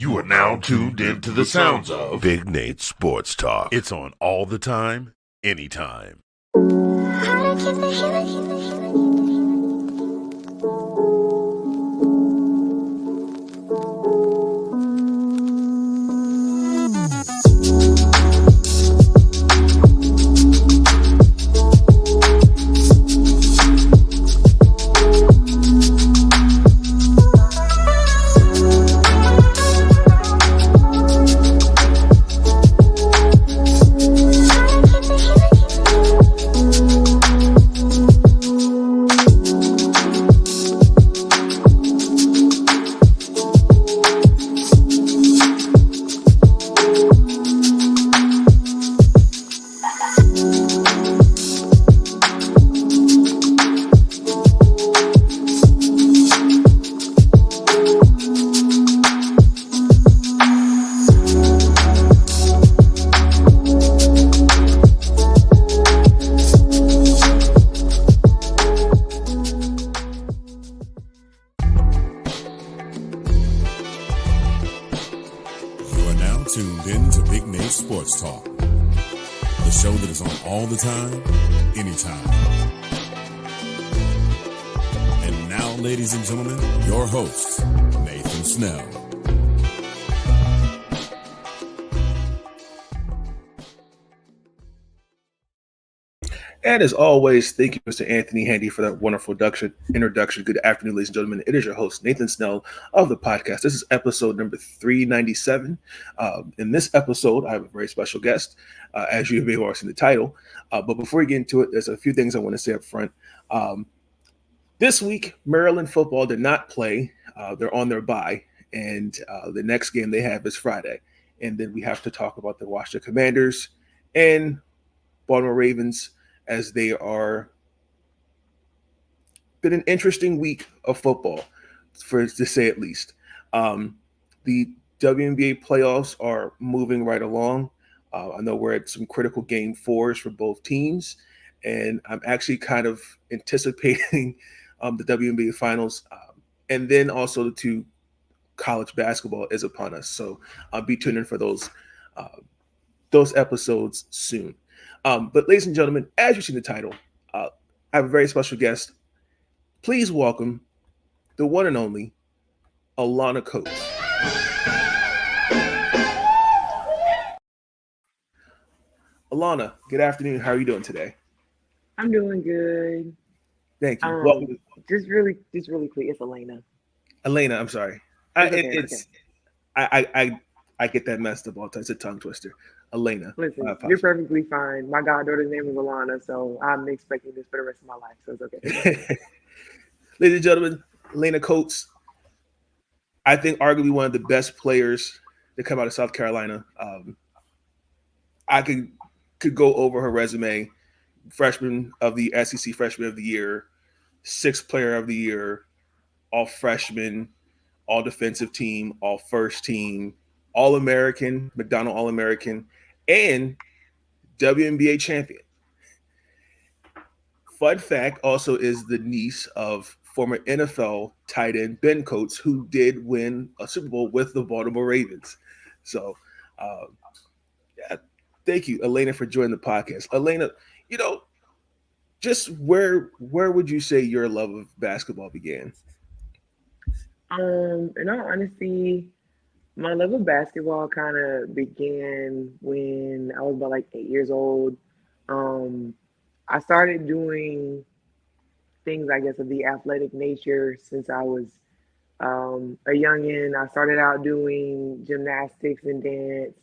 You are now tuned into the sounds of Big Nate Sports Talk. It's on all the time, anytime. Tuned in to Big Nate Sports Talk, the show that is on all the time, anytime. And now, ladies and gentlemen, your host, Nathan Snell. And as always, thank you, Mr. Anthony Handy, for that wonderful introduction. Good afternoon, ladies and gentlemen. It is your host, Nathan Snell, of the podcast. This is episode number 397. In this episode, I have a very special guest, as you may have already seen the title. But before we get into it, there's a few things I want to say up front. This week, Maryland football did not play. They're on their bye, and the next game they have is Friday. And then we have to talk about the Washington Commanders and Baltimore Ravens, as they are been an interesting week of football, to say at least. The WNBA playoffs are moving right along. I know we're at some critical game fours for both teams, and I'm actually kind of anticipating the WNBA finals, and then also to college basketball is upon us. So I'll be tuning in for those episodes soon. But ladies and gentlemen, as you see in the title, I have a very special guest. Please welcome the one and only Alaina Coates. Alaina, good afternoon. How are you doing today? I'm doing good. Thank you. Welcome. Just really quick. It's Alaina. Alaina, I'm sorry. It's okay. I get that messed up all the time. It's a tongue twister. Alaina. Listen, you're perfectly fine. My goddaughter's name is Alaina, so I'm expecting this for the rest of my life, so it's okay. Ladies and gentlemen, Alaina Coates, I think arguably one of the best players that come out of South Carolina. I could go over her resume. Freshman of the SEC Freshman of the Year, sixth Player of the Year, all freshman, all defensive team, all first team, All-American, McDonald All-American, and WNBA champion. Fun fact also is the niece of former NFL tight end Ben Coates, who did win a Super Bowl with the Baltimore Ravens. So, thank you, Alaina, for joining the podcast. Alaina, just where would you say your love of basketball began? In all honesty, my love of basketball kind of began when I was about 8 years old. I started doing things, I guess, of the athletic nature since I was a youngin'. I started out doing gymnastics and dance.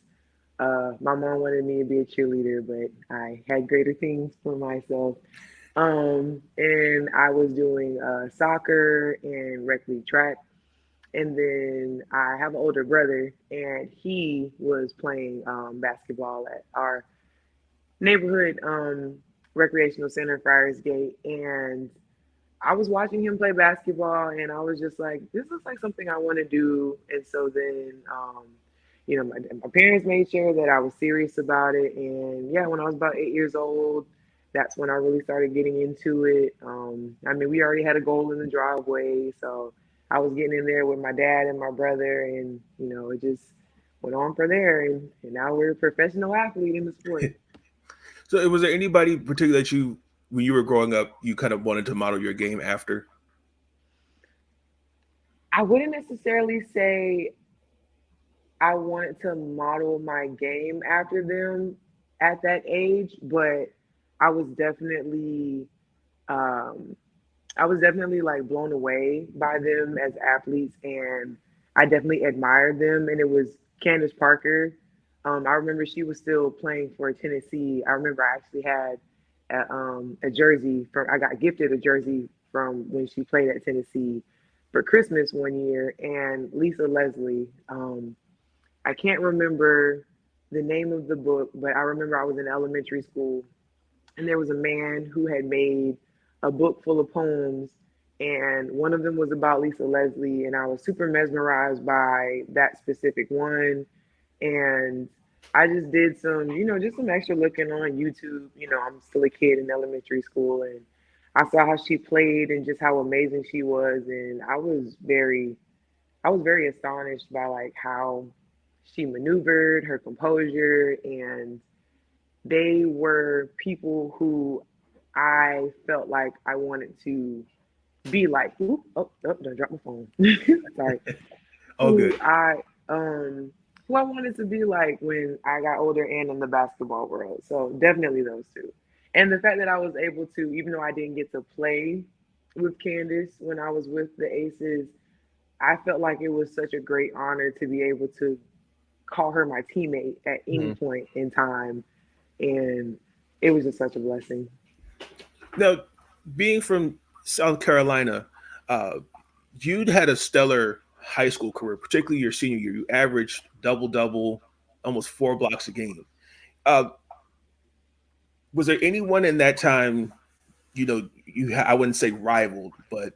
My mom wanted me to be a cheerleader, but I had greater things for myself. And I was doing soccer and rec league track. And then I have an older brother, and he was playing basketball at our neighborhood recreational center, Friars Gate. And I was watching him play basketball, and I was just like, this looks like something I want to do. And so then, my parents made sure that I was serious about it. And yeah, when I was about 8 years old, that's when I really started getting into it. We already had a goal in the driveway, so I was getting in there with my dad and my brother, and it just went on from there, and now we're a professional athlete in the sport. So, was there anybody particular that you, when you were growing up, you kind of wanted to model your game after? I wouldn't necessarily say I wanted to model my game after them at that age, but I was definitely um, I was definitely like blown away by them as athletes, and I definitely admired them. And it was Candace Parker. I remember she was still playing for Tennessee. I remember I actually had a jersey from. I got gifted a jersey from when she played at Tennessee for Christmas one year. And Lisa Leslie. I can't remember the name of the book, but I remember I was in elementary school and there was a man who had made a book full of poems, and one of them was about Lisa Leslie, and I was super mesmerized by that specific one. And I just did some, just some extra looking on YouTube. I'm still a kid in elementary school, and I saw how she played and just how amazing she was, and I was very astonished by like how she maneuvered, her composure, and they were people who I felt like I wanted to be like. Oop, oh, don't drop my phone. Sorry. Oh, good. Um who I wanted to be like when I got older and in the basketball world. So definitely those two. And the fact that I was able to, even though I didn't get to play with Candace when I was with the Aces, I felt like it was such a great honor to be able to call her my teammate at any Mhm. point in time, and it was just such a blessing. Now, being from South Carolina, uh, you'd had a stellar high school career, particularly your senior year. You averaged double double, almost 4 blocks a game. Uh, was there anyone in that time, I wouldn't say rivaled, but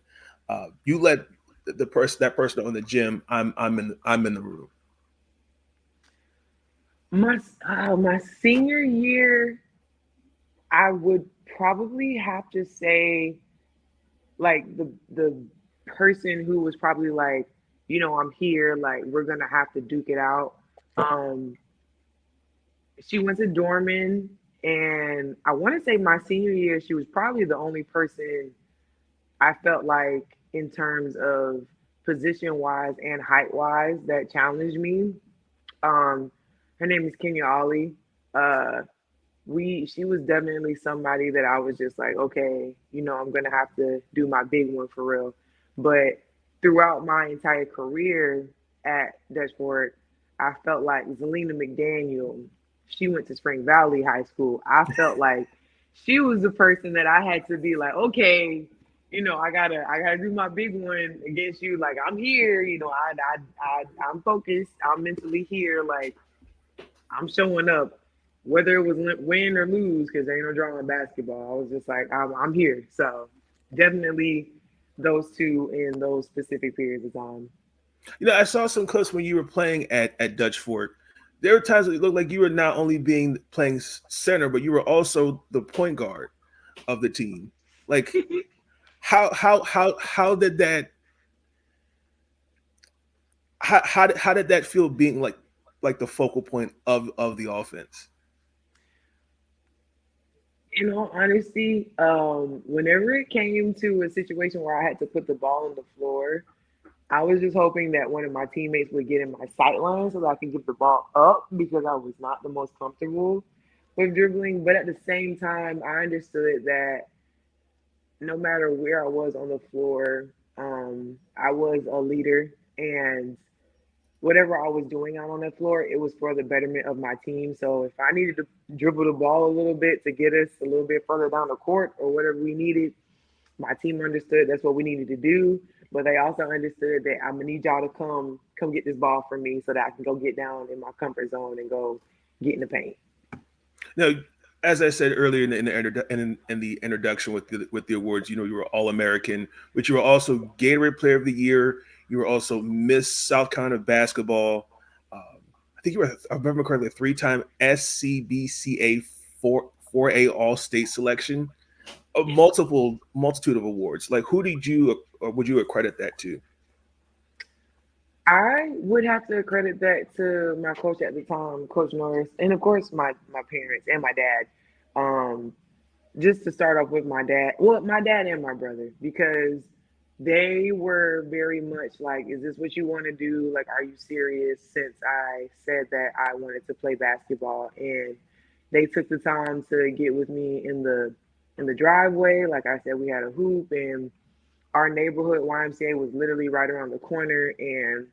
you let the person that person know in the gym, I'm in the room. My senior year, I would probably have to say like the person who was probably like, I'm here, like we're gonna have to duke it out. Um, she went to Dorman, and I want to say my senior year, she was probably the only person I felt like in terms of position wise and height wise that challenged me. Um, Her name is Kenya Ali. Uh, she was definitely somebody that I was just like, okay, I'm gonna have to do my big one for real. But throughout my entire career at Dashboard, I felt like Zelina McDaniel, she went to Spring Valley High School. I felt like she was the person that I had to be like, okay, I gotta do my big one against you. Like I'm here, I'm focused, I'm mentally here, like I'm showing up, whether it was win or lose, because there ain't no drama in basketball. I was just like, I'm here. So definitely those two in those specific periods of time. I saw some clips when you were playing at Dutch Fork. There were times that it looked like you were not only being playing center, but you were also the point guard of the team. Like, how did that how did that feel being like the focal point of the offense? In all honesty, whenever it came to a situation where I had to put the ball on the floor, I was just hoping that one of my teammates would get in my sight line so that I could get the ball up because I was not the most comfortable with dribbling. But at the same time, I understood that no matter where I was on the floor, I was a leader, and whatever I was doing out on that floor, it was for the betterment of my team. So if I needed to dribble the ball a little bit to get us a little bit further down the court or whatever we needed, my team understood that's what we needed to do. But they also understood that I'm gonna need y'all to come get this ball from me so that I can go get down in my comfort zone and go get in the paint. Now, as I said earlier in the introduction with the awards, you were All American, but you were also Gatorade Player of the Year. You were also Miss South Carolina basketball. I think you were, if I remember correctly, a 3-time SCBCA 4A All State selection. A multitude of awards. Like, who did you or would you accredit that to? I would have to credit that to my coach at the time, Coach Norris, and of course my parents and my dad. Um, just to start off with my dad, well, my dad and my brother, because they were very much like, is this what you want to do? Like, are you serious? Since I said that I wanted to play basketball, and they took the time to get with me in the driveway. Like I said, we had a hoop, and our neighborhood YMCA was literally right around the corner, and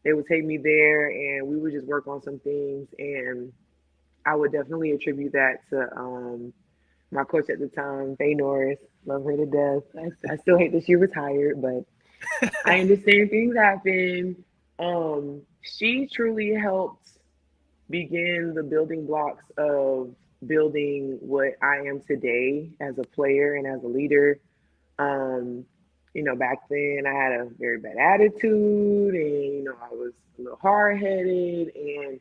they would take me there, and we would just work on some things. And I would definitely attribute that to my coach at the time, Faye Norris. Love her to death. I still hate that she retired, but I understand things happen. She truly helped begin the building blocks of building what I am today as a player and as a leader. Um, back then I had a very bad attitude, and I was a little hard headed, and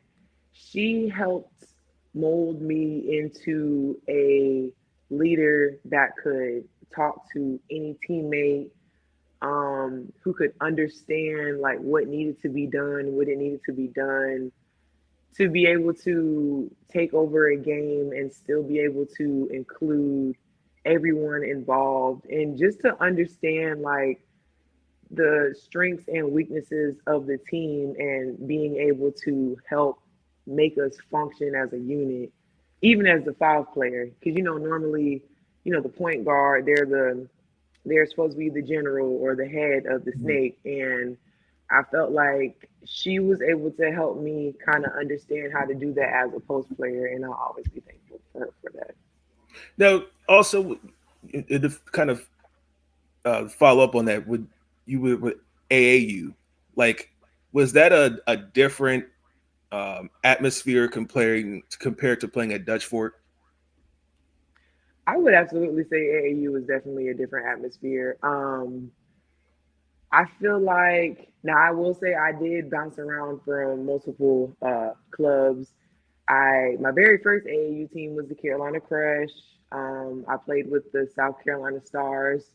she helped mold me into a leader that could talk to any teammate, who could understand like what needed to be done, what it needed to be done, to be able to take over a game and still be able to include everyone involved, and just to understand like the strengths and weaknesses of the team, and being able to help make us function as a unit, even as the five player. Because normally, the point guard, they're supposed to be the general or the head of the snake, and I felt like she was able to help me kind of understand how to do that as a post player, and I'll always be thankful for her for that. Now, also, kind of follow up on that, with AAU, like, was that a different atmosphere compared to playing at Dutch Fort? I would absolutely say AAU is definitely a different atmosphere. I feel like now I will say I did bounce around from multiple clubs. My very first AAU team was the Carolina Crush. I played with the South Carolina Stars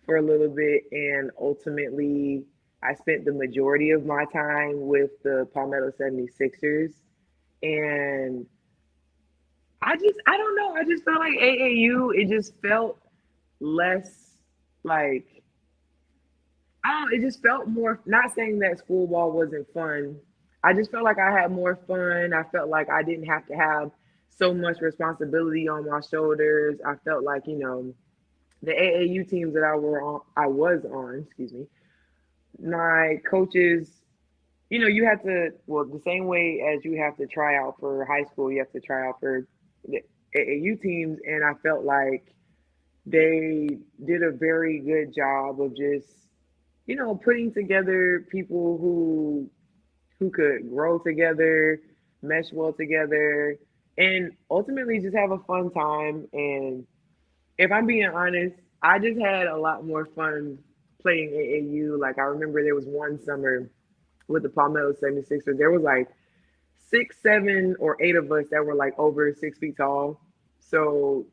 for a little bit, and ultimately I spent the majority of my time with the Palmetto 76ers. And I don't know, I just felt like AAU, it just felt less like, I don't know, it just felt more, not saying that school ball wasn't fun. I just felt like I had more fun. I felt like I didn't have to have so much responsibility on my shoulders. I felt like, the AAU teams that I was on, excuse me, my coaches, you have to, well, the same way as you have to try out for high school, you have to try out for the AAU teams. And I felt like they did a very good job of just, putting together people who could grow together, mesh well together, and ultimately just have a fun time. And if I'm being honest, I just had a lot more fun playing AAU. Like, I remember there was one summer with the Palmetto 76ers, there was like 6, 7, or 8 of us that were like over 6 feet tall. So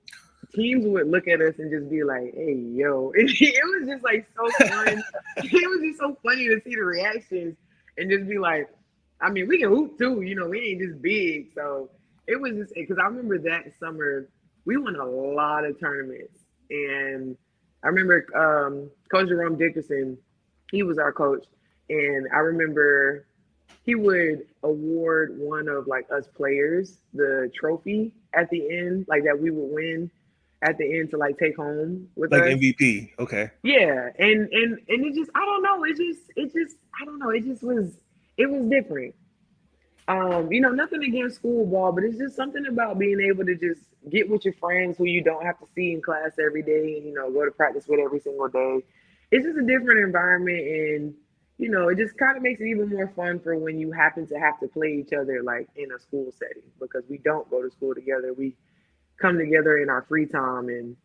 teams would look at us and just be like, "Hey, yo!" It was just like so fun. It was just so funny to see the reactions and just be like, I mean, we can hoop too, we ain't just big. So it was just because I remember that summer we won a lot of tournaments, and I remember Coach Jerome Dickerson, he was our coach, and I remember he would award one of like us players the trophy at the end, like that we would win at the end to like take home with Like us. MVP. Okay. Yeah, and it just, I don't know, it just I don't know, it was different. Nothing against school ball, but it's just something about being able to just get with your friends who you don't have to see in class every day, and go to practice with every single day. It's just a different environment, and it just kind of makes it even more fun for when you happen to have to play each other like in a school setting, because we don't go to school together. We come together in our free time, and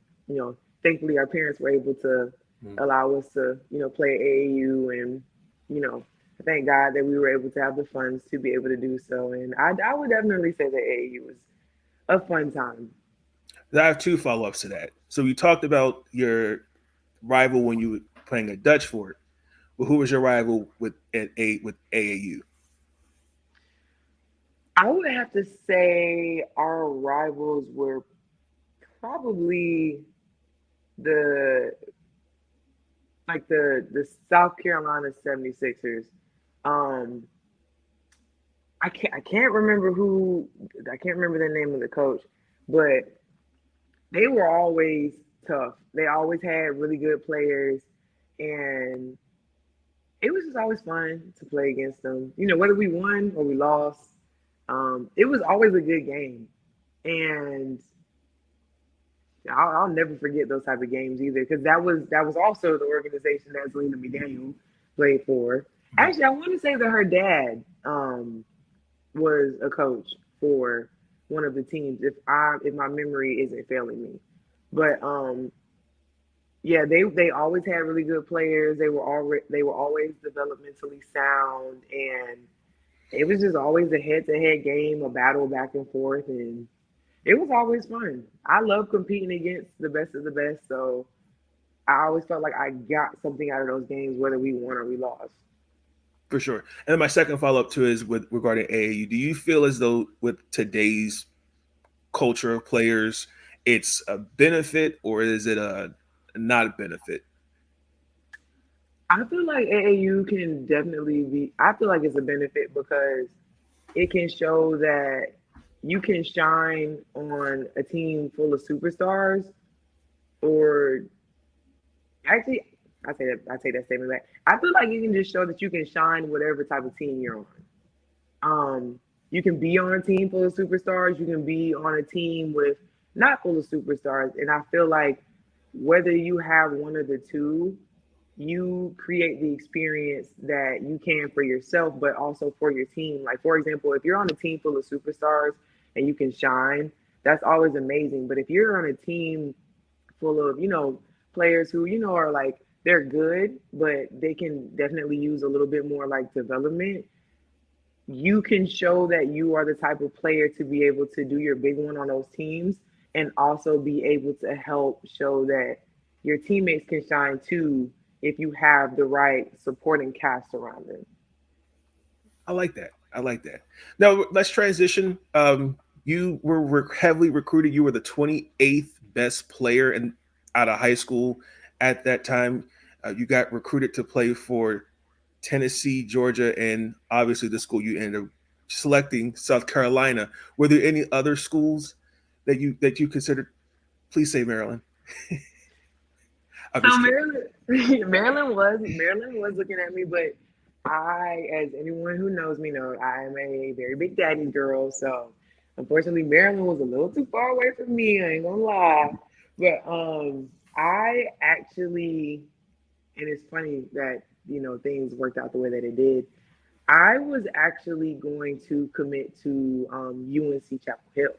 thankfully our parents were able to allow us to play AAU, and thank God that we were able to have the funds to be able to do so. And I would definitely say that AAU was a fun time. I have two follow-ups to that. So we talked about your rival when you were playing at Dutch Fort. But who was your rival with AAU? I would have to say our rivals were probably the the South Carolina 76ers. Um, I can't remember the name of the coach, but they were always tough. They always had really good players, and it was just always fun to play against them. You know, whether we won or we lost, it was always a good game, and I'll never forget those type of games either, because that was also the organization that Zelina McDaniel played for. Actually, I want to say that her dad was a coach for one of the teams, if my memory isn't failing me. But yeah, they always had really good players. They were always developmentally sound, and it was just always a head to head game, a battle back and forth, and it was always fun. I love competing against the best of the best, so I always felt like I got something out of those games, whether we won or we lost. For sure. And then my second follow up to is with regarding AAU. Do you feel as though with today's culture of players, it's a benefit or is it a not a benefit? I feel like AAU can definitely be. I feel like it's a benefit because it can show that you can shine on a team full of superstars, or actually, I take that statement back. I feel like you can just show that you can shine whatever type of team you're on. You can be on a team full of superstars. You can be on a team with not full of superstars, and I feel like whether you have one of the two, you create the experience that you can for yourself, but also for your team. Like, for example, if you're on a team full of superstars and you can shine, that's always amazing. But if you're on a team full of, players who, are like, they're good, but they can definitely use a little bit more like development, you can show that you are the type of player to be able to do your big one on those teams, and also be able to help show that your teammates can shine too if you have the right supporting cast around them. I like that. I like that. Now let's transition. You were heavily recruited. You were the 28th best player out of high school at that time. You got recruited to play for Tennessee, Georgia, and obviously the school you ended up selecting, South Carolina. Were there any other schools that you considered? Please say Maryland. I'm So just kidding. Maryland, Maryland was looking at me, but as anyone who knows me knows, I am a very big daddy's girl. So unfortunately, Maryland was a little too far away from me. I ain't gonna lie, but I actually, and it's funny that things worked out the way that it did. I was actually going to commit to UNC Chapel Hill.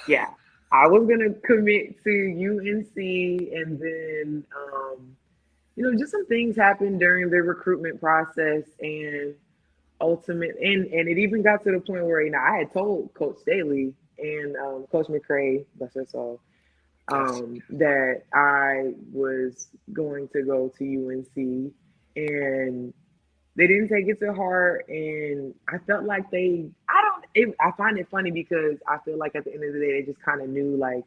Yeah, I was gonna commit to UNC, and then just some things happened during the recruitment process, and and it even got to the point where I had told Coach Staley and Coach McCray, bless her soul, Yes. that I was going to go to UNC, and they didn't take it to heart, and I felt like I find it funny because I feel like at the end of the day, they just kind of knew, like,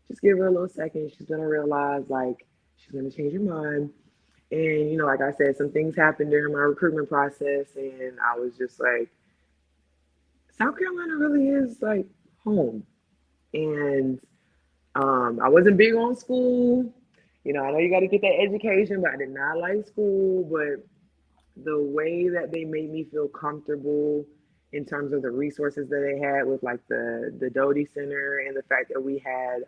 just give her a little second. She's going to realize, like, she's going to change her mind. And, like I said, some things happened during my recruitment process, and I was just like, South Carolina really is like home. And I wasn't big on school. I know you got to get that education, but I did not like school. But the way that they made me feel comfortable in terms of the resources that they had with like the Doty Center, and the fact that we had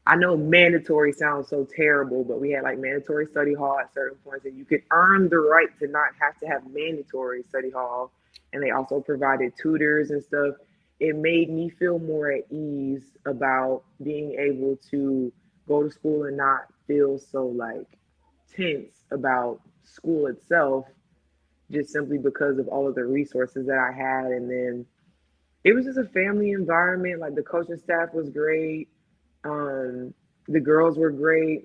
I know mandatory sounds so terrible, but we had like mandatory study hall at certain points, and you could earn the right to not have to have mandatory study hall. And they also provided tutors and stuff. It made me feel more at ease about being able to go to school and not feel so like tense about school itself, just simply because of all of the resources that I had. And then it was just a family environment. Like, the coaching staff was great. Um, the girls were great.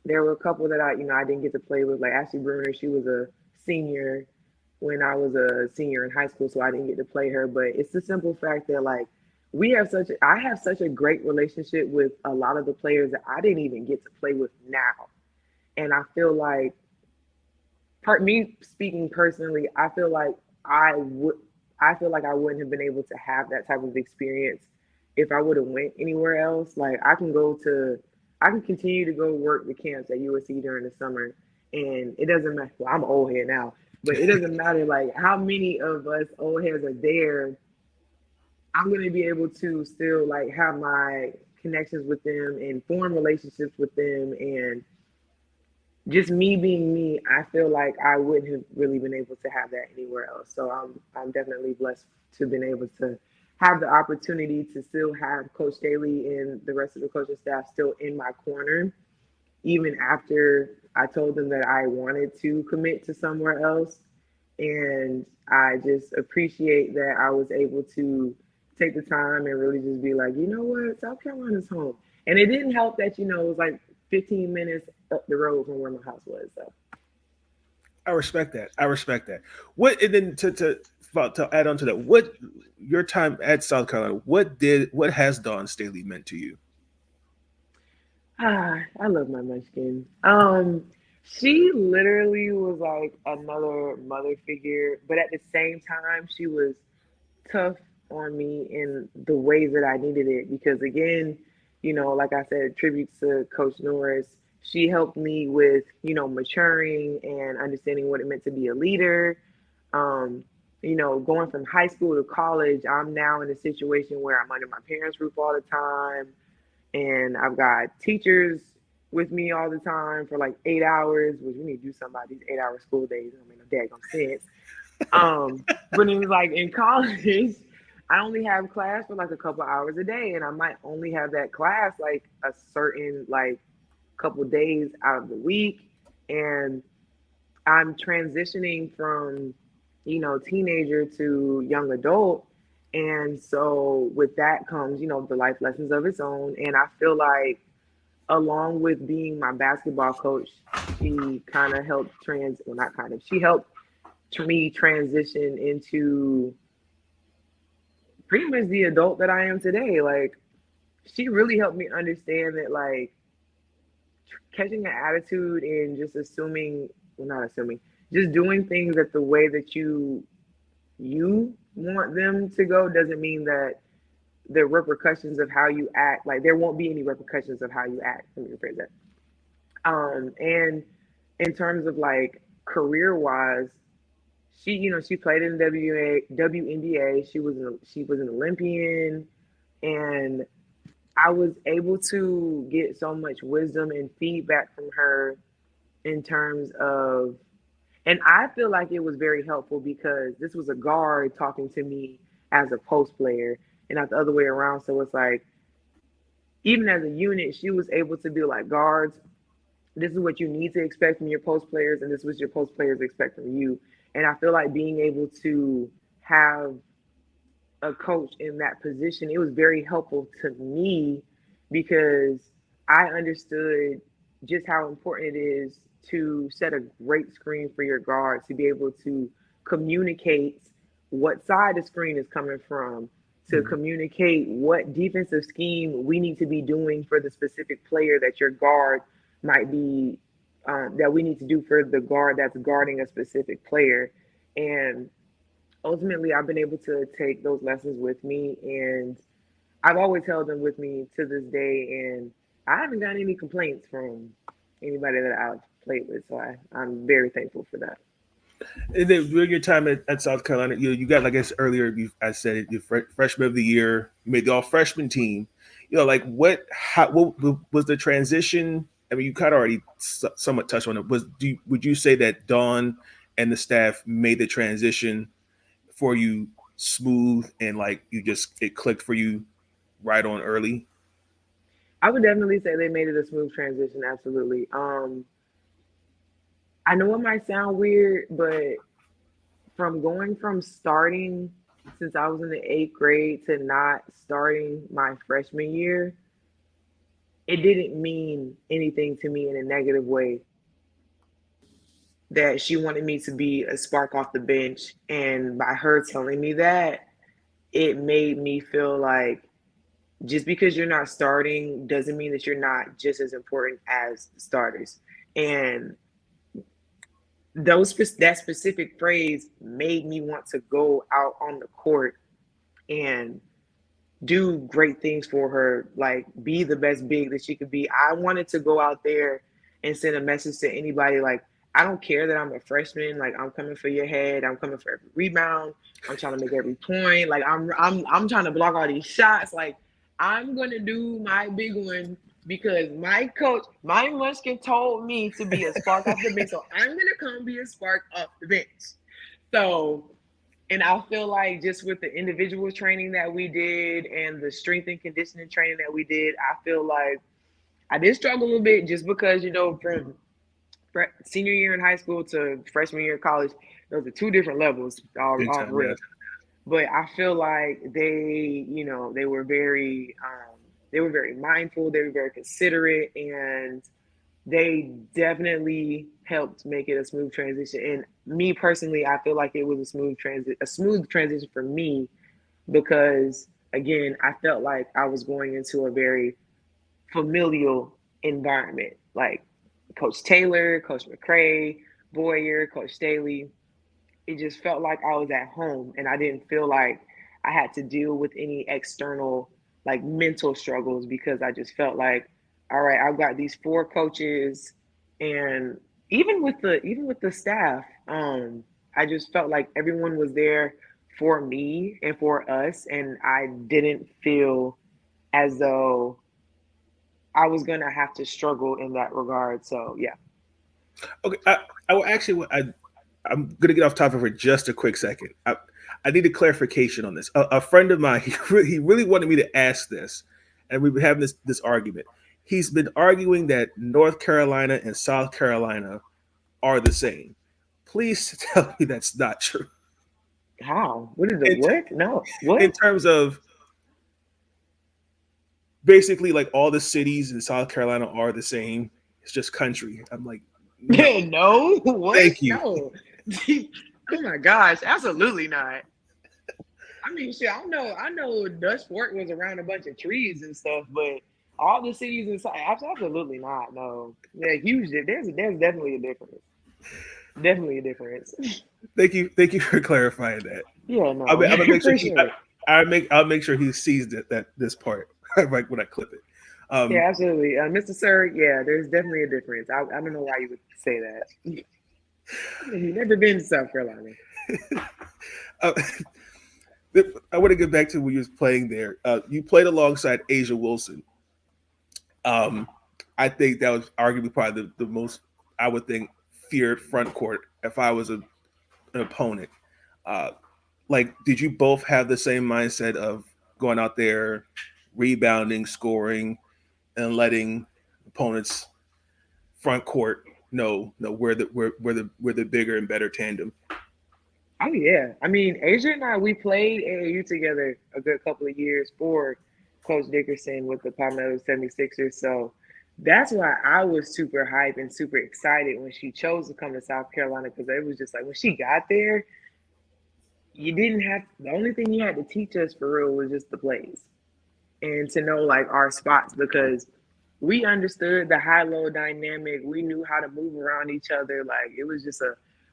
there were a couple that I didn't get to play with, like Ashley Bruner. She was a senior when I was a senior in high school, so I didn't get to play her. But it's the simple fact that like I have such a great relationship with a lot of the players that I didn't even get to play with now. And I feel like, part me speaking personally, I would I feel like I wouldn't have been able to have that type of experience if I would have went anywhere else. Like I can continue to go work the camps at USC during the summer, and it doesn't matter. Well, I'm an old head now, but it doesn't matter like how many of us old heads are there. I'm gonna be able to still like have my connections with them and form relationships with them, and just me being me, I feel like I wouldn't have really been able to have that anywhere else. So I'm definitely blessed to have been able to have the opportunity to still have Coach Staley and the rest of the coaching staff still in my corner, even after I told them that I wanted to commit to somewhere else. And I just appreciate that I was able to take the time and really just be like, you know what, South Carolina's home. And it didn't help that, it was like 15 minutes up the road from where my house was. So I respect that. I respect that. What and then to add on to that, what your time at South Carolina, what has Dawn Staley meant to you? I love my Munchkin. She literally was like another mother figure, but at the same time, she was tough on me in the ways that I needed it. Because again, like I said, tributes to Coach Norris. She helped me with, maturing and understanding what it meant to be a leader. Um, going from high school to college, I'm now in a situation where I'm under my parents' roof all the time, and I've got teachers with me all the time for like 8 hours, which we need to do something about these 8 hour school days. I mean, no daggone sense. But it was like in college, I only have class for like a couple hours a day, and I might only have that class like a certain like couple days out of the week. And I'm transitioning from, teenager to young adult. And so with that comes, the life lessons of its own. And I feel like along with being my basketball coach, she kind of helped well, not kind of, she helped me transition into pretty much the adult that I am today. Like, she really helped me understand that, like, catching an attitude and just assuming, well, not assuming, just doing things that the way that you want them to go doesn't mean that the repercussions of how you act, like, there won't be any repercussions of how you act. Let me rephrase that. And in terms of like career wise, she played in WNBA. She was an Olympian, and I was able to get so much wisdom and feedback from her in terms of, and I feel like it was very helpful because this was a guard talking to me as a post player, and not the other way around. So it's like, even as a unit, she was able to be like, guards, this is what you need to expect from your post players, and this is what your post players expect from you. And I feel like being able to have a coach in that position, it was very helpful to me because I understood just how important it is to set a great screen for your guards, to be able to communicate what side the screen is coming from, to communicate what defensive scheme we need to be doing for the specific player that your guard might be, that we need to do for the guard that's guarding a specific player. And ultimately, I've been able to take those lessons with me, and I've always held them with me to this day. And I haven't gotten any complaints from anybody that I've played with, so I'm very thankful for that. And then during your time at South Carolina, you got, like I said earlier, I said it, your freshman of the year, you made the all freshman team. Like what was the transition? I mean, you kind of already somewhat touched on it. Would you say that Dawn and the staff made the transition for you smooth and like it clicked for you right on early? I would definitely say they made it a smooth transition. Absolutely. I know it might sound weird, but from going from starting since I was in the 8th grade to not starting my freshman year, it didn't mean anything to me in a negative way that she wanted me to be a spark off the bench. And by her telling me that, it made me feel like just because you're not starting doesn't mean that you're not just as important as the starters. And that specific phrase made me want to go out on the court and do great things for her, like be the best big that she could be. I wanted to go out there and send a message to anybody like, I don't care that I'm a freshman, like I'm coming for your head, I'm coming for every rebound, I'm trying to make every point, like I'm trying to block all these shots, like I'm gonna do my big one because my coach, my Munchkin told me to be a spark off the bench, so I'm gonna come be a spark off the bench. So, and I feel like just with the individual training that we did and the strength and conditioning training that we did, I feel like I did struggle a little bit just because, from senior year in high school to freshman year of college, those are two different levels, all Big time, real. yeah. But I feel like they were very mindful, they were very considerate, and they definitely helped make it a smooth transition. And me personally, I feel like it was a smooth transition for me because again, I felt like I was going into a very familial environment. Like Coach Taylor, Coach McCray, Boyer, Coach Staley. It just felt like I was at home and I didn't feel like I had to deal with any external like mental struggles because I just felt like, all right, I've got these four coaches and even with the staff, I just felt like everyone was there for me and for us and I didn't feel as though I was gonna have to struggle in that regard. So yeah. Okay, I will actually. I'm going to get off topic for just a quick second. I need a clarification on this. A friend of mine, he really wanted me to ask this, and we've been having this argument. He's been arguing that North Carolina and South Carolina are the same. Please tell me that's not true. How? What is the In, what? No. in What? terms of basically like all the cities in South Carolina are the same. It's just country. I'm like, no, No, what? thank you. No. Oh my gosh, absolutely not. I mean, shit, I know Dutch Fork was around a bunch of trees and stuff, but all the cities inside, absolutely not. No, yeah, huge. There's definitely a difference. Definitely a difference. Thank you for clarifying that. Yeah, I'm no, gonna make sure for sure. I'll make sure he sees that this part right when I clip it. Um, Yeah, absolutely, Mr. Sir. Yeah, there's definitely a difference. I don't know why you would say that. You've never been to South Carolina. uh, I want to get back to when you was playing there. You played alongside Asia Wilson. Um, I think that was arguably probably the most I would think feared front court if I was an opponent. Uh, like, did you both have the same mindset of going out there, rebounding, scoring, and letting opponents front court know, no, we're the bigger and better tandem? Oh yeah, I mean, Asia and I we played AAU together a good couple of years for Coach Dickerson with the Palmetto 76ers. So that's why I was super hyped and super excited when she chose to come to South Carolina because it was just like when she got there, you didn't have the only thing you had to teach us for real was just the plays and to know like our spots because we understood the high-low dynamic. We knew how to move around each other. Like it was just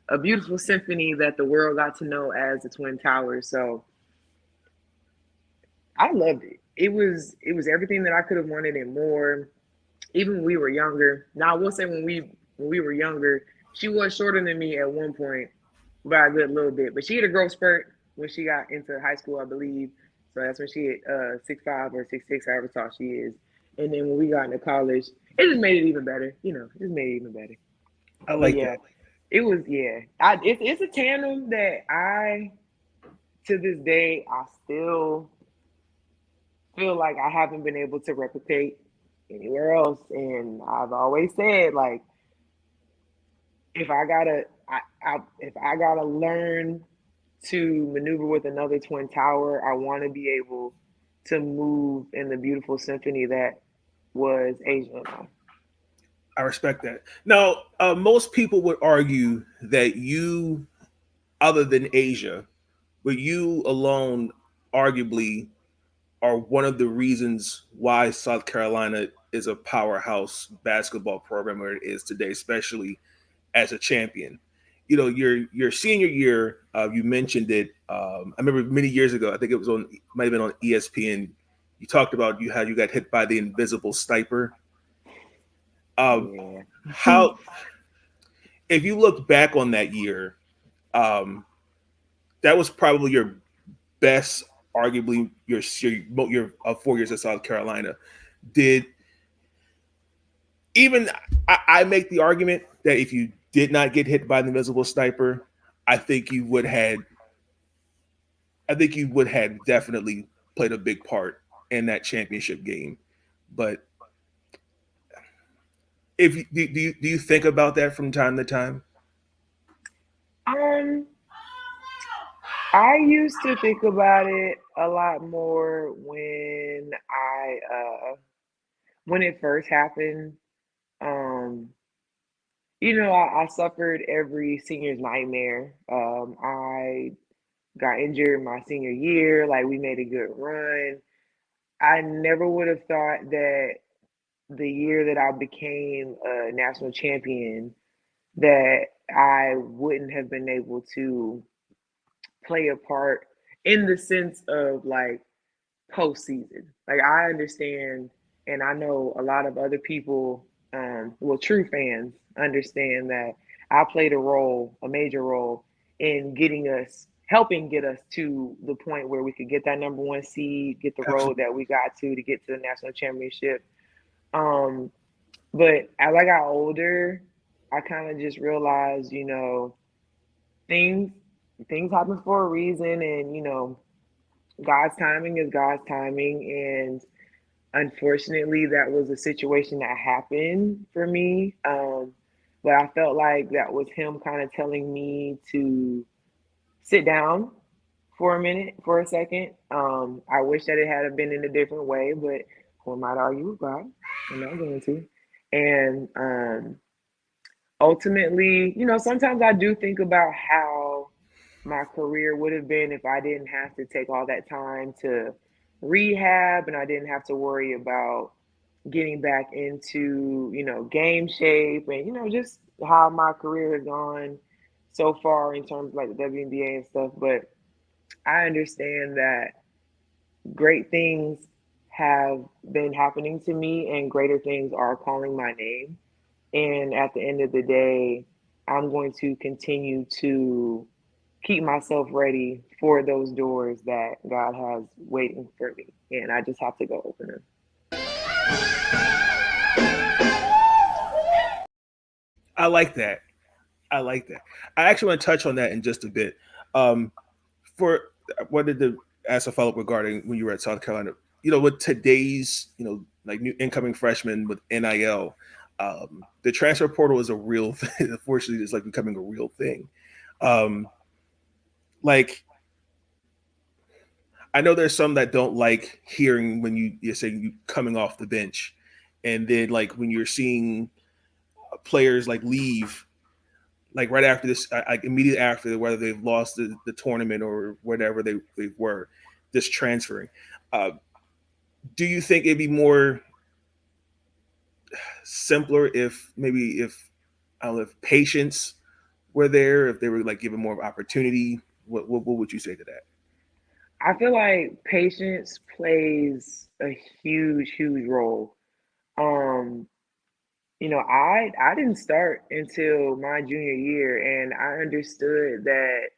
a beautiful symphony that the world got to know as the Twin Towers. So I loved it. It was everything that I could have wanted and more. Even when we were younger. Now I will say when we were younger, she was shorter than me at one point by a good little bit. But she had a growth spurt when she got into high school, I believe. So that's when she hit 6'5" or 6'6", however tall she is. And then when we got into college, it just made it even better. It just made it even better. I But like yeah, that. it was it's a tandem that I to this day I still feel like I haven't been able to replicate anywhere else. And I've always said like if I gotta learn to maneuver with another twin tower, I want to be able to move in the beautiful symphony that was Asian. I respect that. Now, most people would argue that you, other than Asia, but you alone, arguably, are one of the reasons why South Carolina is a powerhouse basketball program where it is today, especially as a champion. You know, your senior year, you mentioned it. I remember many years ago. I think it was on, might have been on ESPN. You talked about you how you got hit by the invisible sniper. Yeah. How, if you look back on that year, um, that was probably your best, arguably your 4 years at South Carolina. Did even I make the argument that if you did not get hit by the invisible sniper, I think you would had I think you would have definitely played a big part in that championship game. But if you, do you think about that from time to time? Um, I used to think about it a lot more when it first happened. Um, I suffered every senior's nightmare. I got injured my senior year, like we made a good run. I never would have thought that the year that I became a national champion, that I wouldn't have been able to play a part in the sense of like postseason. Like I understand, and I know a lot of other people, true fans understand that I played a major role in helping get us to the point where we could get that number one seed, get the road Absolutely. that we got to get to the national championship. Um, but as I got older, I kind of just realized, things things happen for a reason, and God's timing is God's timing. And unfortunately, that was a situation that happened for me. But I felt like that was him kind of telling me to sit down for a minute, for a second. I wish that it had been in a different way, but who am I to argue with God? I'm not going to. And ultimately, sometimes I do think about how my career would have been if I didn't have to take all that time to rehab and I didn't have to worry about getting back into, game shape and, just how my career has gone so far in terms of like the WNBA and stuff. But I understand that great things have been happening to me and greater things are calling my name. And at the end of the day, I'm going to continue to keep myself ready for those doors that God has waiting for me. And I just have to go open them. I like that. I like that. I actually want to touch on that in just a bit. Um, for wanted to ask a follow up regarding when you were at South Carolina. You know, with today's like new incoming freshmen with NIL, the transfer portal is a real thing. Unfortunately, it's like becoming a real thing. Um, like I know there's some that don't like hearing when you're saying you coming off the bench, and then like when you're seeing players like leave like right after this, like immediately after, whether they've lost the tournament or whatever they were, just transferring. Uh, do you think it'd be more simpler if maybe if I don't know if patience were there, if they were like given more opportunity? What would you say to that? I feel like patience plays a huge, huge role. Um, I didn't start until my junior year, and I understood that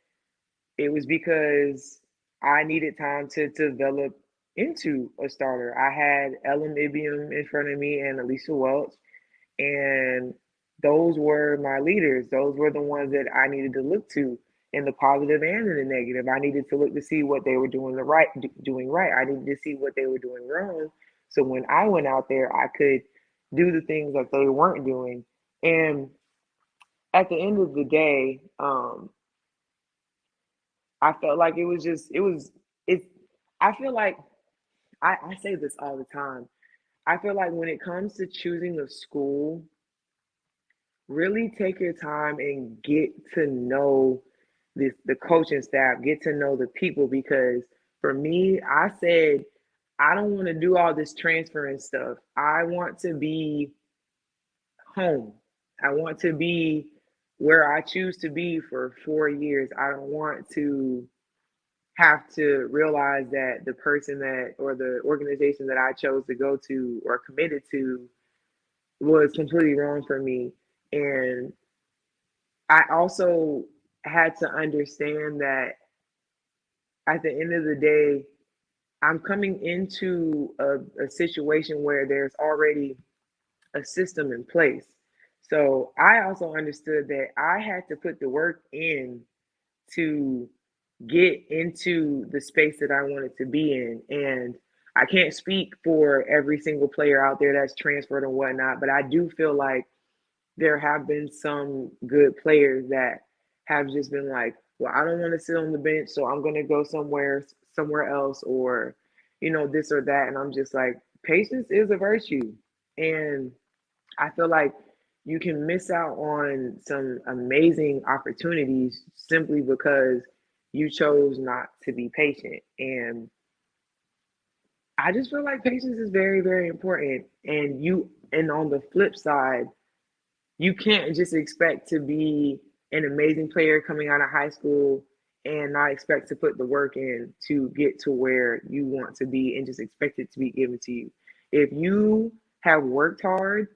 it was because I needed time to develop into a starter. I had Ellen Ibiam in front of me and Elisa Welch, and those were my leaders. Those were the ones that I needed to look to in the positive and in the negative. I needed to look to see what they were doing right. I needed to see what they were doing wrong. So when I went out there, I could do the things that they weren't doing. And at the end of the day, I felt like it. I feel like I say this all the time. I feel like when it comes to choosing a school, really take your time and get to know the coaching staff, get to know the people, because for me, I said I don't want to do all this transferring stuff. I want to be home. I want to be where I choose to be for 4 years. I don't want to have to realize that the person that or the organization that I chose to go to or committed to was completely wrong for me. And I also had to understand that at the end of the day, I'm coming into a situation where there's already a system in place. So I also understood that I had to put the work in to get into the space that I wanted to be in. And I can't speak for every single player out there that's transferred and whatnot, but I do feel like there have been some good players that have just been like, well, I don't want to sit on the bench, so I'm going to go somewhere else, or this or that. And I'm just like, patience is a virtue. And I feel like you can miss out on some amazing opportunities simply because you chose not to be patient. And I just feel like patience is very, very important. And on the flip side, you can't just expect to be an amazing player coming out of high school and not expect to put the work in to get to where you want to be and just expect it to be given to you. If you have worked hard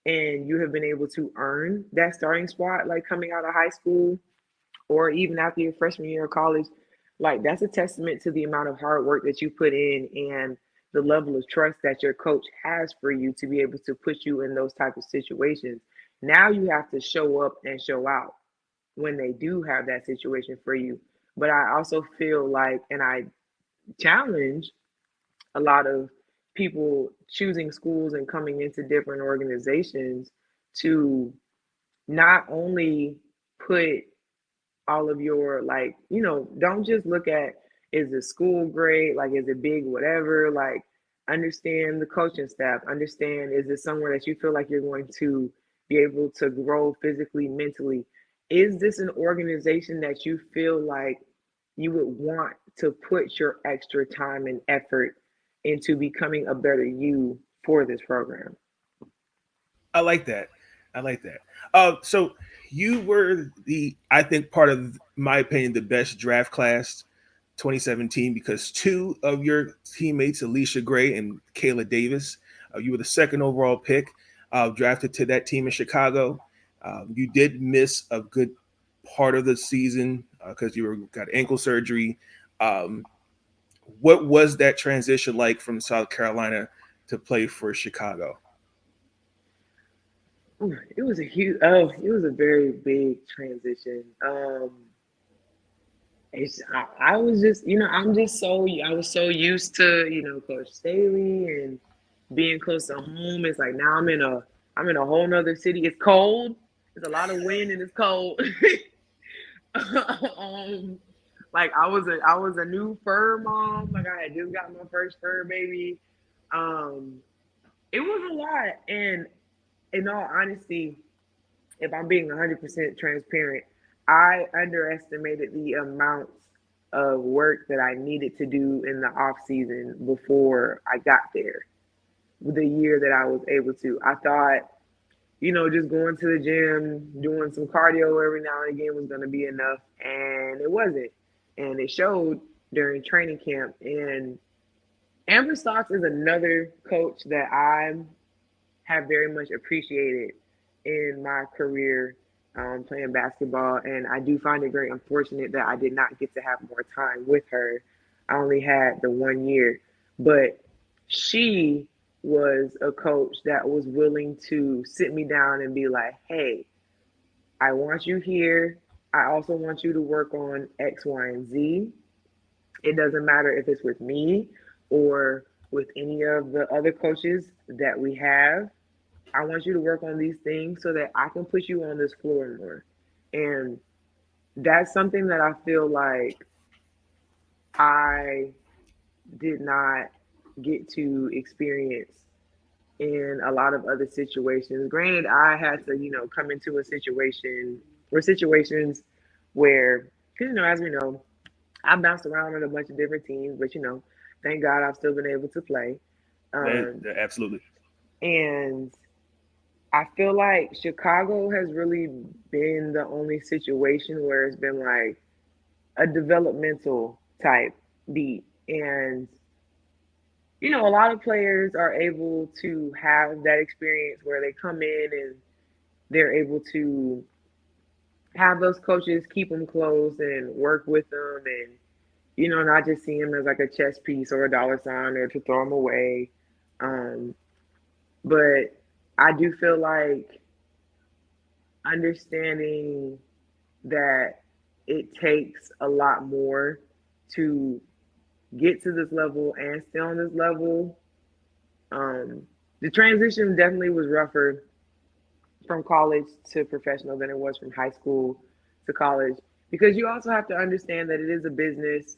and you have been able to earn that starting spot, like coming out of high school or even after your freshman year of college, like that's a testament to the amount of hard work that you put in and the level of trust that your coach has for you to be able to put you in those type of situations. Now you have to show up and show out when they do have that situation for you. But I also feel like, and I challenge a lot of people choosing schools and coming into different organizations to not only put all of your, like, don't just look at, is the school great, like is it big, whatever, like understand the coaching staff, understand, is this somewhere that you feel like you're going to be able to grow physically, mentally, is this an organization that you feel like you would want to put your extra time and effort into becoming a better you for this program. I like that. I like that. So you were I think, part of my opinion, the best draft class 2017, because two of your teammates, Alicia Gray and Kayla Davis, you were the second overall pick, drafted to that team in Chicago. You did miss a good part of the season because got ankle surgery. Um, what was that transition like from South Carolina to play for Chicago? It was it was a very big transition. I was just, I was so used to, Coach Staley and being close to home. It's like now I'm in a whole nother city. It's cold. There's a lot of wind and it's cold. um, like I was a new fur mom. Like I had just got my first fur baby. Um, it was a lot, and in all honesty, if I'm being 100% transparent, I underestimated the amount of work that I needed to do in the off season before I got there. The year that I was able to, I thought, just going to the gym, doing some cardio every now and again was going to be enough, and it wasn't. And it showed during training camp. And Amber Stocks is another coach that I have very much appreciated in my career playing basketball. And I do find it very unfortunate that I did not get to have more time with her. I only had the 1 year, but she was a coach that was willing to sit me down and be like, hey, I want you here. I also want you to work on X, Y, and Z. It doesn't matter if it's with me or with any of the other coaches that we have. I want you to work on these things so that I can put you on this floor more. And that's something that I feel like I did not get to experience in a lot of other situations. Granted, I had to, come into a situation or situations where, because, as we know, I bounced around on a bunch of different teams, but, thank God I've still been able to play. Absolutely. And I feel like Chicago has really been the only situation where it's been like a developmental type beat. And, a lot of players are able to have that experience where they come in and they're able to have those coaches keep them close and work with them and, not just see them as like a chess piece or a dollar sign or to throw them away. But I do feel like understanding that it takes a lot more to get to this level and stay on this level. The transition definitely was rougher from college to professional than it was from high school to college because you also have to understand that it is a business.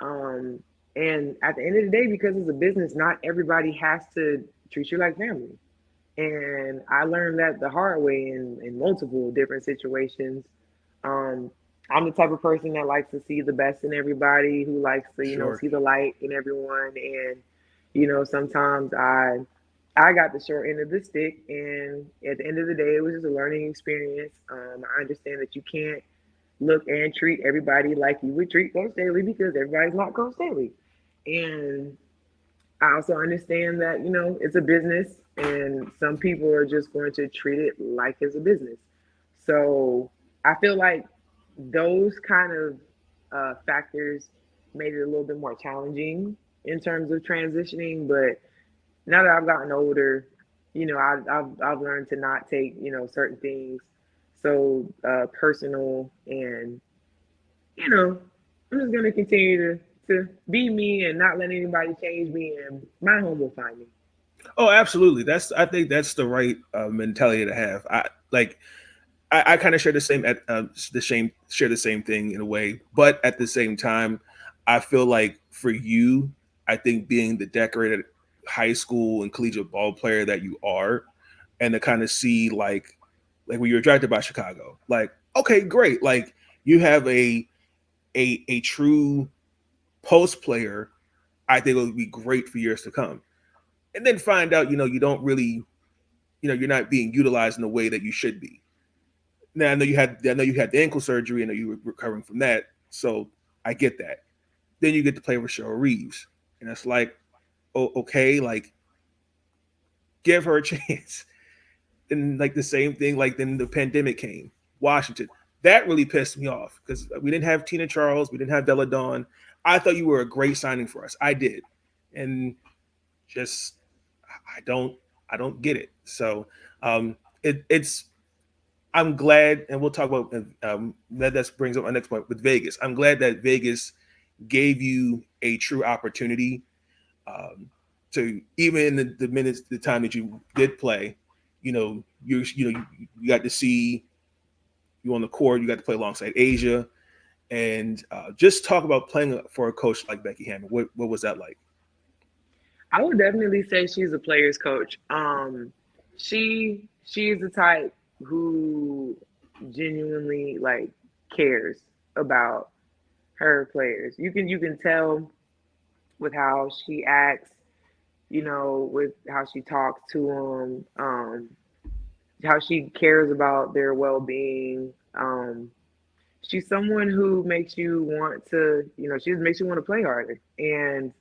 And at the end of the day, because it's a business, not everybody has to treat you like family. And I learned that the hard way in multiple different situations. Um, I'm the type of person that likes to see the best in everybody, who likes to, Sure. see the light in everyone. And, sometimes I got the short end of the stick. And at the end of the day, it was just a learning experience. I understand that you can't look and treat everybody like you would treat Coach Daly because everybody's not Coach Daly. And I also understand that, it's a business and some people are just going to treat it like it's a business. So I feel like those kind of factors made it a little bit more challenging in terms of transitioning. But now that I've gotten older, I've learned to not take, certain things so personal and, I'm just going to continue to be me and not let anybody change me, and my home will find me. Oh, absolutely. I think that's the right mentality to have. I kind of share the same share the same thing in a way, but at the same time, I feel like for you, I think being the decorated high school and collegiate ball player that you are, and to kind of see like when you're drafted by Chicago, like okay, great, like you have a true post player. I think it would be great for years to come, and then find out you don't really you're not being utilized in the way that you should be. Now I know you had the ankle surgery. I know you were recovering from that, so I get that. Then you get to play with Cheryl Reeves, and it's like, oh, okay, like give her a chance. And like the same thing, like then the pandemic came, Washington. That really pissed me off because we didn't have Tina Charles, we didn't have Bella Dawn. I thought you were a great signing for us. I did, and just I don't get it. So it's I'm glad, and we'll talk about that brings up my next point with Vegas. I'm glad that Vegas gave you a true opportunity to even in the minutes, the time that you did play, you got to see you on the court. You got to play alongside Asia, and just talk about playing for a coach like Becky Hammond. What was that like? I would definitely say she's a player's coach. She's the type who genuinely like cares about her players. You can tell with how she acts, with how she talks to them, how she cares about their well-being. She's someone who makes you want to, she makes you want to play harder. And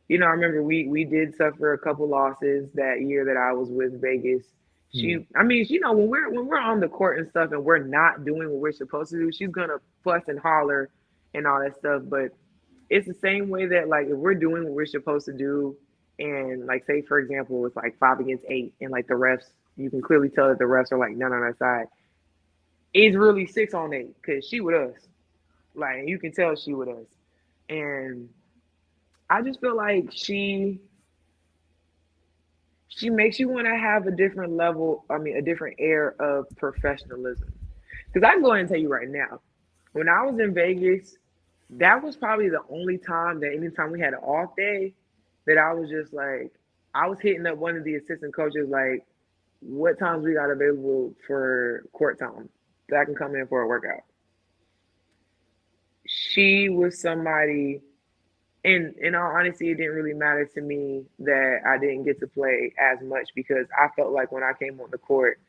I remember we did suffer a couple losses that year that I was with Vegas. Hmm. I mean, when we're on the court and stuff and we're not doing what we're supposed to do, she's gonna fuss and holler and all that stuff. But it's the same way that like if we're doing what we're supposed to do, and like say for example it's like 5 against 8, and like the refs, you can clearly tell that the refs are like none on our side. It's really 6-on-8 because she with us. Like you can tell she with us, and I just feel like she makes you want to have a different level. I mean, a different air of professionalism. Because I can go ahead and tell you right now, when I was in Vegas, that was probably the only time that anytime we had an off day, that I was just like, I was hitting up one of the assistant coaches like, what times we got available for court time that I can come in for a workout. She was somebody, and in all honesty, it didn't really matter to me that I didn't get to play as much because I felt like when I came on the court,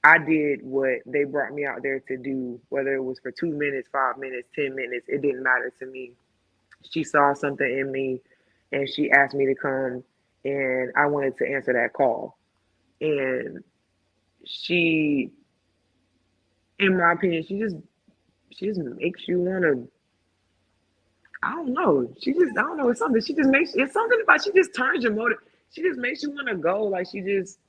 I did what they brought me out there to do, whether it was for 2 minutes, 5 minutes, 10 minutes, it didn't matter to me. She saw something in me and she asked me to come, and I wanted to answer that call. And she, in my opinion, she just makes you want to, I don't know. I don't know. It's something. It's something about, she just turns your motive. She just makes you want to go. Like she has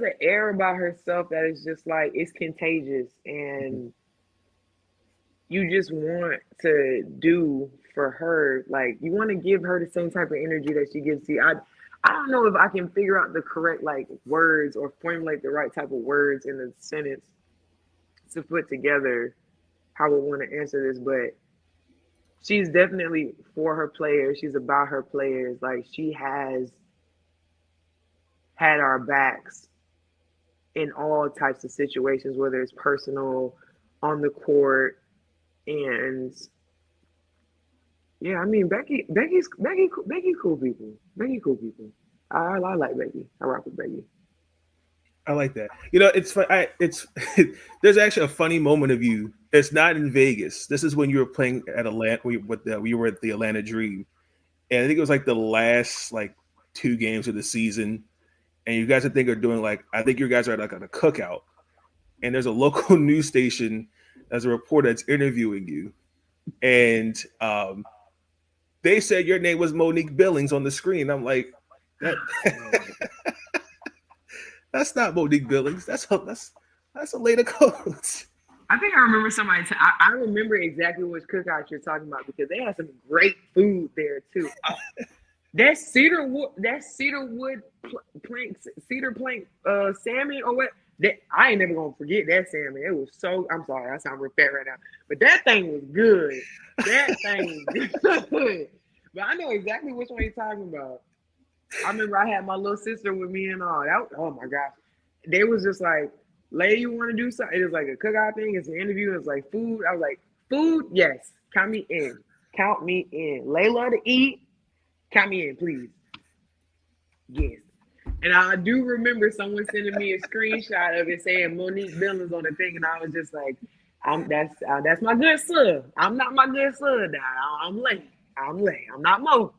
an air about herself that is just like, it's contagious. And you just want to do for her. Like you want to give her the same type of energy that she gives to you. I don't know if I can figure out the correct like words or formulate the right type of words in a sentence to put together how we want to answer this, but she's definitely for her players. She's about her players. Like she has had our backs in all types of situations, whether it's personal, on the court, and yeah, I mean Becky cool people. Becky cool people. I like Becky. I rock with Becky. I like that. You know, it's fun. There's actually a funny moment of you. It's not in Vegas. This is when you were playing at Atlanta. We were at the Atlanta Dream, and I think it was like the last like 2 games of the season. And you guys, are doing like, I think you guys are like on a cookout, and there's a local news station as a reporter that's interviewing you, and they said your name was Monique Billings on the screen. I'm like, that. That's not Monique Billings. That's Alaina Coates. I think I remember somebody. I remember exactly which cookout you're talking about because they had some great food there too. That cedar wood plank salmon or what? That I ain't never gonna forget that salmon. It was so. I'm sorry, I sound real fat right now, but that thing was good. That thing was good. But I know exactly which one you're talking about. I remember I had my little sister with me and all. Oh my gosh. They was just like, Lay, you want to do something? It was like a cookout thing. It's an interview. It's like food. I was like, food? Yes. Count me in. Count me in. Layla to eat. Count me in, please. Yes. And I do remember someone sending me a screenshot of it saying Monique Billings on the thing. And I was just like, that's my good son. I'm not my good son now. I'm Lay. I'm not Mo.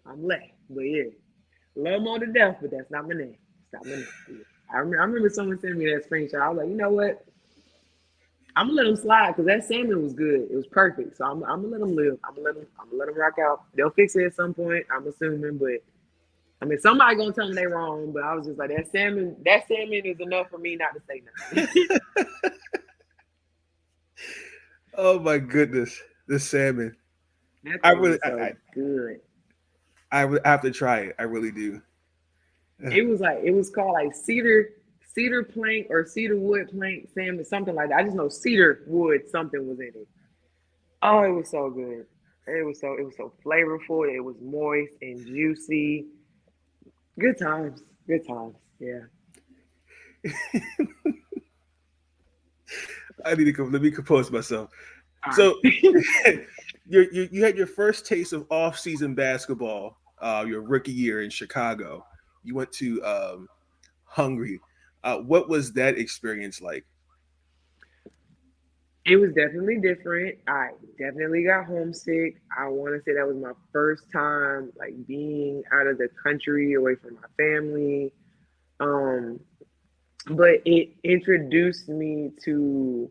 I'm Lay. But yeah. Love Mo to death, but that's not my name. It's not my name. Yeah. I remember someone sending me that screenshot. I was like, you know what? I'm gonna let them slide because that salmon was good. It was perfect. So I'm gonna let them live. I'm gonna let them rock out. They'll fix it at some point. I'm assuming, but I mean, somebody gonna tell them they wrong. But I was just like, that salmon is enough for me not to say nothing. Oh my goodness, the salmon! Good. I would have to try it. I really do. It was called like cedar plank or cedar wood plank salmon, something like that. I just know cedar wood something was in it. Oh, it was so good. It was so flavorful. It was moist and juicy. Good times. Yeah. I need to let me compose myself. All so you had your first taste of off-season basketball your rookie year in Chicago. You went to Hungary. What was that experience like? It was definitely different. I definitely got homesick. I want to say that was my first time like being out of the country, away from my family. But it introduced me to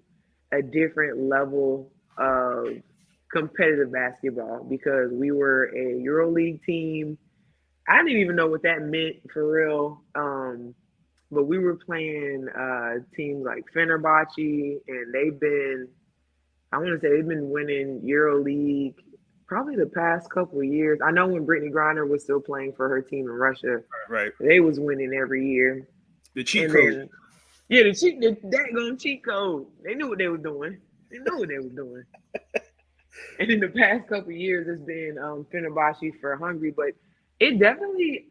a different level of competitive basketball because we were a EuroLeague team. I didn't even know what that meant for real. But we were playing teams like Fenerbahce, and they've been winning EuroLeague probably the past couple of years. I know when Brittany Griner was still playing for her team in Russia, right? They was winning every year. The cheat code. The daggone cheat code. They knew what they were doing. And in the past couple of years, it's been Fenerbahce for Hungary. But It definitely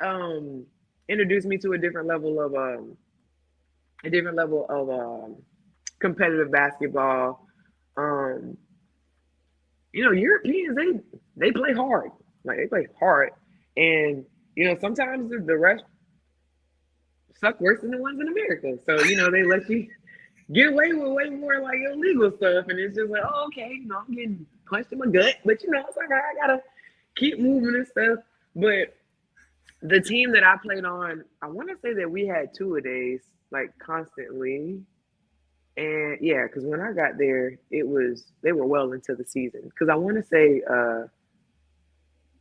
introduced me to a different level of competitive basketball. Um, Europeans they play hard, like they play hard, and sometimes the refs suck worse than the ones in America. So they let you get away with way more like illegal stuff, and it's just like, oh, okay, I'm getting punched in my gut, but it's like I gotta keep moving and stuff. But the team that I played on, I want to say that we had two-a-days like constantly. And yeah, because when I got there, they were well into the season. Because I want to say,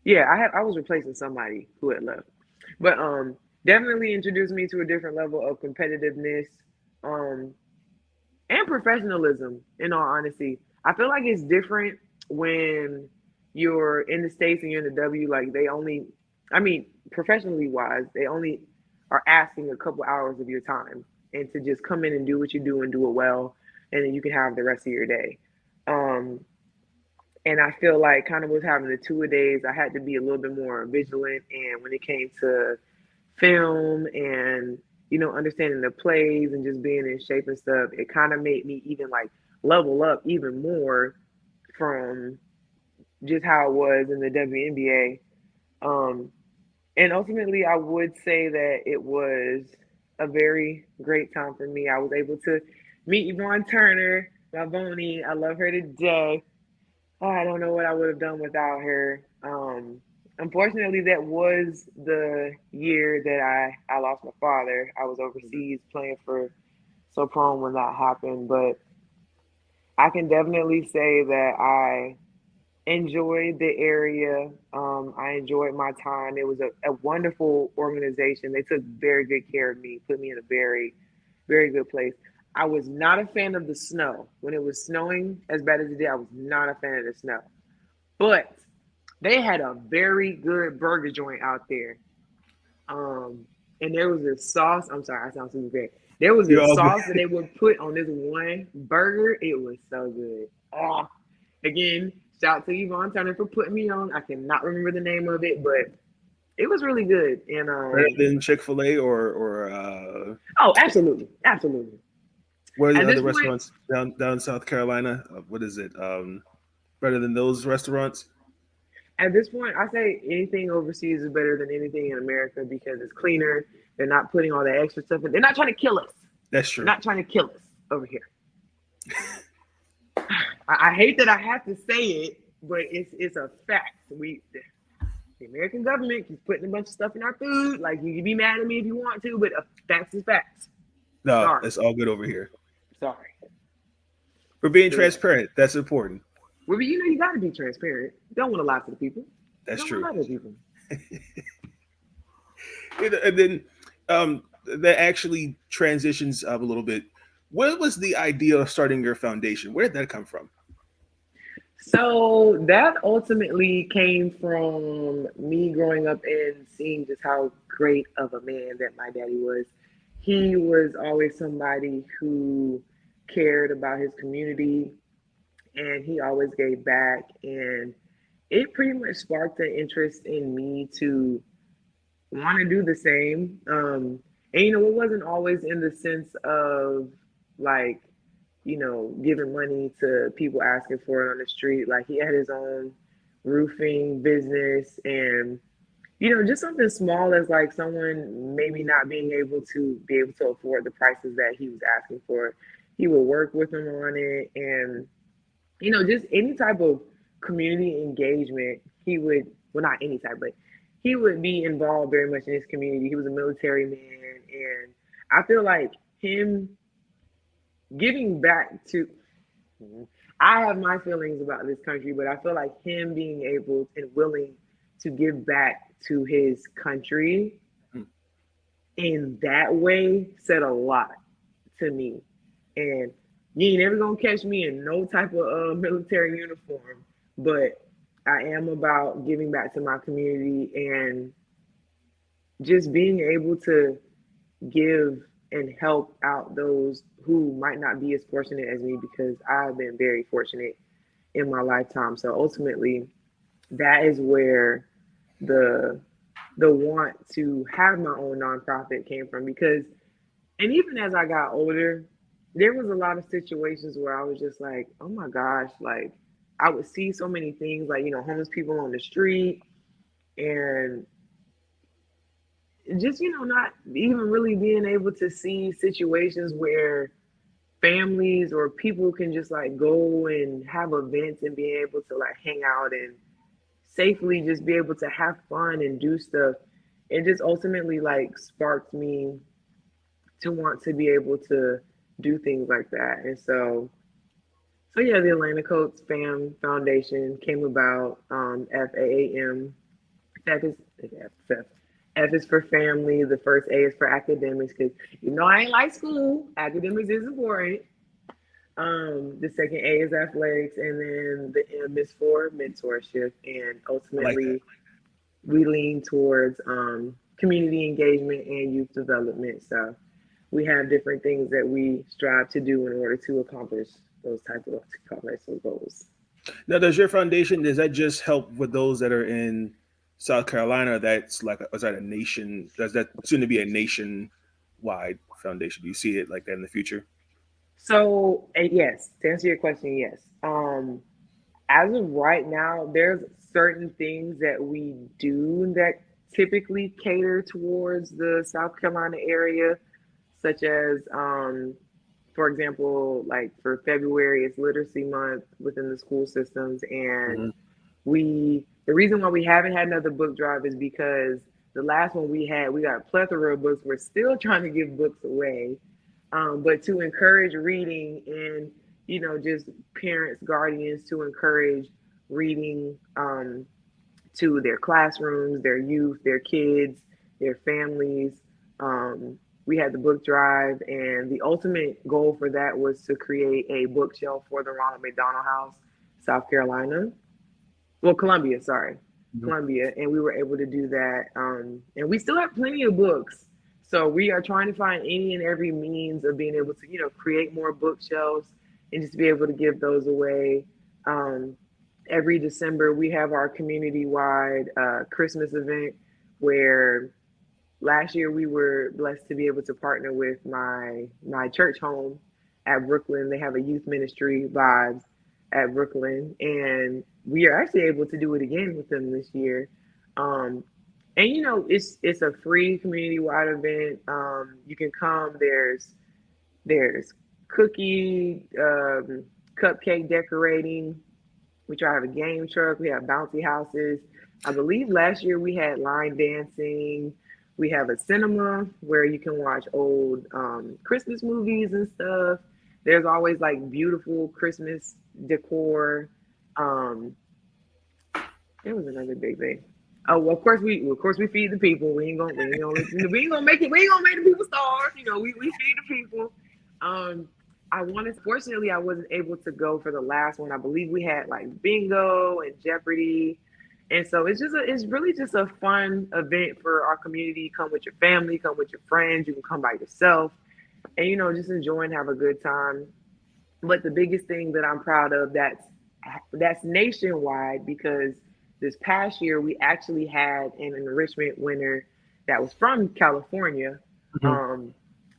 yeah, I was replacing somebody who had left, but definitely introduced me to a different level of competitiveness, um, and professionalism. In all honesty, I feel like it's different when you're in the States and you're in the W. Like I mean, professionally wise, they only are asking a couple hours of your time and to just come in and do what you do and do it well, and then you can have the rest of your day. Um, and I feel like kind of with having the two-a-days, I had to be a little bit more vigilant. And when it came to film and understanding the plays and just being in shape and stuff, it kind of made me even like level up even more from just how it was in the WNBA. And ultimately, I would say that it was a very great time for me. I was able to meet Yvonne Turner, my Boney. I love her to death. Oh, I don't know what I would have done without her. Unfortunately, that was the year that I lost my father. I was overseas playing for Sopron when that happened, but I can definitely say that I enjoyed the area. I enjoyed my time. It was a wonderful organization. They took very good care of me, put me in a very, very good place. I was not a fan of the snow. When it was snowing as bad as it did, I was not a fan of the snow. But they had a very good burger joint out there. Um, and there was a sauce. I'm sorry, I sound super great. There was You're a all good. sauce that they would put on this one burger. It was so good. Oh, again, shout out to Yvonne Turner for putting me on. I cannot remember the name of it, but it was really good. And Better than Chick-fil-A or oh, absolutely, absolutely. what are the At this other point, restaurants down in South Carolina? What is it? Better than those restaurants? At this point, I say anything overseas is better than anything in America because it's cleaner. They're not putting all that extra stuff in. They're not trying to kill us. That's They're true. not trying to kill us over here. I hate that I have to say it, but it's a fact. The American government keeps putting a bunch of stuff in our food. Like you can be mad at me if you want to, but facts is facts. No, Sorry, it's all good over here. sorry. We're being But yeah, transparent. That's important. well, you got to be transparent. You don't want to lie to the people. You That's don't want true. to lie to the people. And then that actually transitions up a little bit. What was the idea of starting your foundation? Where did that come from? So that ultimately came from me growing up and seeing just how great of a man that my daddy was. He was always somebody who cared about his community and he always gave back. And it pretty much sparked an interest in me to want to do the same. And it wasn't always in the sense of like, giving money to people asking for it on the street. Like he had his own roofing business and just something small as like someone maybe not being able to afford the prices that he was asking for. He would work with him on it and just any type of community engagement, he would, well, not any type, but he would be involved very much in his community. He was a military man. And I feel like him giving back to, I have my feelings about this country, but I feel like him being able and willing to give back to his country in that way said a lot to me. And you ain't never gonna catch me in no type of military uniform, but I am about giving back to my community and just being able to give and help out those who might not be as fortunate as me because I've been very fortunate in my lifetime. So ultimately, that is where the the want to have my own nonprofit came from. Because, and even as I got older, there was a lot of situations where I was just like, oh my gosh, like I would see so many things, like, homeless people on the street, and just, not even really being able to see situations where families or people can just like go and have events and be able to like hang out and safely just be able to have fun and do stuff. It just ultimately like sparked me to want to be able to do things like that. And so yeah, the Atlanta Coats FAM Foundation came about. FAAM. F is F, F is for family. The first A is for academics, because I ain't like school. Academics is important. The second A is athletics, and then the M is for mentorship. And ultimately, we lean towards community engagement and youth development. So we have different things that we strive to do in order to accomplish those types of goals. Now, does your foundation, does that just help with those that are in South Carolina? That's like, is that a nation? Does that soon to be a nationwide foundation? Do you see it like that in the future? So, yes, to answer your question, yes. As of right now, there's certain things that we do that typically cater towards the South Carolina area, such as, for example, like for February, it's Literacy Month within the school systems, and Mm-hmm. the reason why we haven't had another book drive is because the last one we got a plethora of books. We're still trying to give books away, but to encourage reading and just parents, guardians to encourage reading to their classrooms, their youth, their kids, their families. We had the book drive, and the ultimate goal for that was to create a bookshelf for the Ronald McDonald House, South Carolina. Well, Columbia, sorry, Mm-hmm. Columbia, and we were able to do that. And we still have plenty of books, so we are trying to find any and every means of being able to, create more bookshelves and just be able to give those away. Um, every December, we have our community-wide Christmas event where last year we were blessed to be able to partner with my church home at Brooklyn. They have a youth ministry, Vibes, at Brooklyn, and we are actually able to do it again with them this year. Um, and it's a free community wide event. You can come. There's cookie, cupcake decorating. We try to have a game truck. We have bouncy houses. I believe last year we had line dancing. We have a cinema where you can watch old Christmas movies and stuff. There's always like beautiful Christmas decor. Um, there was another big thing. Oh, well, of course we feed the people. We ain't gonna make the people starve. We feed the people. Um, fortunately, I wasn't able to go for the last one. I believe we had like bingo and Jeopardy, and so it's really just a fun event for our community. Come with your family, come with your friends. You can come by yourself, and just enjoy and have a good time. But the biggest thing that I'm proud of, that's nationwide, because this past year we actually had an enrichment winner that was from California. Mm-hmm.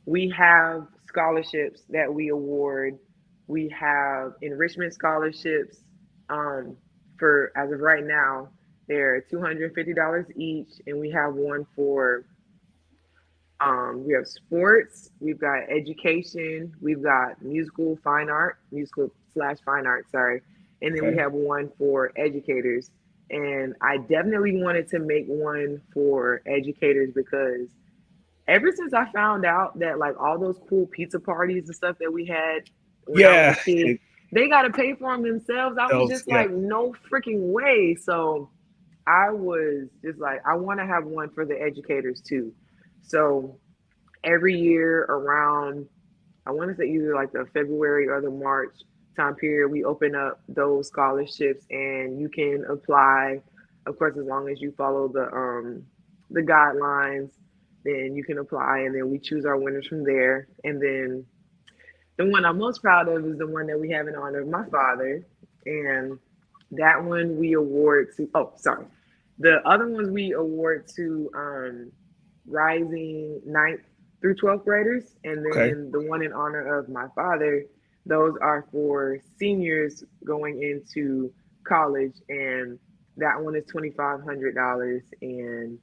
We have scholarships that we award. We have enrichment scholarships. For as of right now, they're $250 each, and we have one for we have sports, we've got education, we've got musical slash fine art, sorry. And then we Okay. have one for educators. And I definitely wanted to make one for educators because ever since I found out that like all those cool pizza parties and stuff that we had when I was a Yeah. kid, they got to pay for them themselves. I was just Yeah. like, no freaking way. So I was just like, I want to have one for the educators too. So every year around, I want to say either like the February or the March time period, we open up those scholarships and you can apply. Of course, as long as you follow the guidelines, then you can apply, and then we choose our winners from there. And then the one I'm most proud of is the one that we have in honor of my father, and that one we award to. Oh, sorry. The other ones we award to rising ninth through 12th graders. And Okay. then the one in honor of my father, those are for seniors going into college. And that one is $2,500. And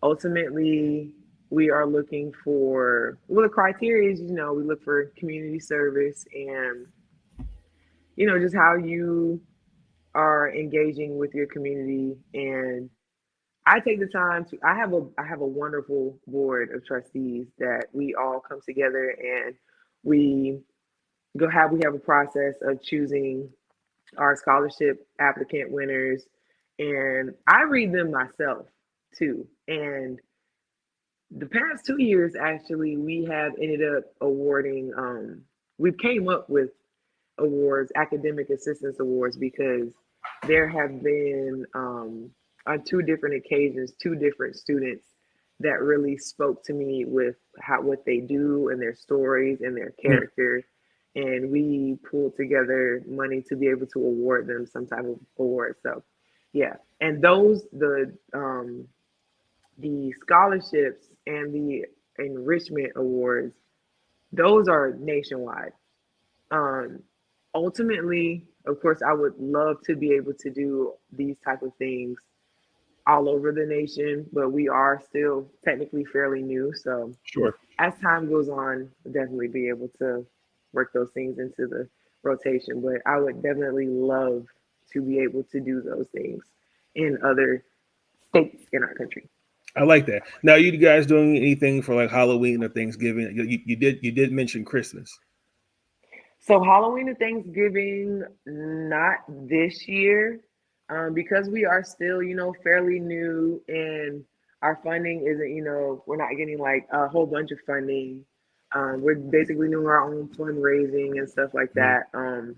ultimately, we are looking for, well, the criteria is, we look for community service and, just how you are engaging with your community. And I take the time to, I have a wonderful board of trustees that we all come together and we we have a process of choosing our scholarship applicant winners, and I read them myself too. And the past 2 years, actually, we have ended up awarding. We came up with awards, academic assistance awards, because there have been on two different occasions, two different students that really spoke to me with what they do and their stories and their Mm. character. And we pulled together money to be able to award them some type of award. So, yeah, and the scholarships and the enrichment awards, those are nationwide. Um, Ultimately, of course, I would love to be able to do these type of things all over the nation, but we are still technically fairly new. So Sure. as time goes on, we'll definitely be able to work those things into the rotation. But I would definitely love to be able to do those things in other states in our country. I like that. Now, you guys doing anything for like Halloween or Thanksgiving? You did mention Christmas. So Halloween and Thanksgiving, not this year, because we are still, fairly new, and our funding isn't, we're not getting like a whole bunch of funding. We're basically doing our own fundraising and stuff like Mhm. that.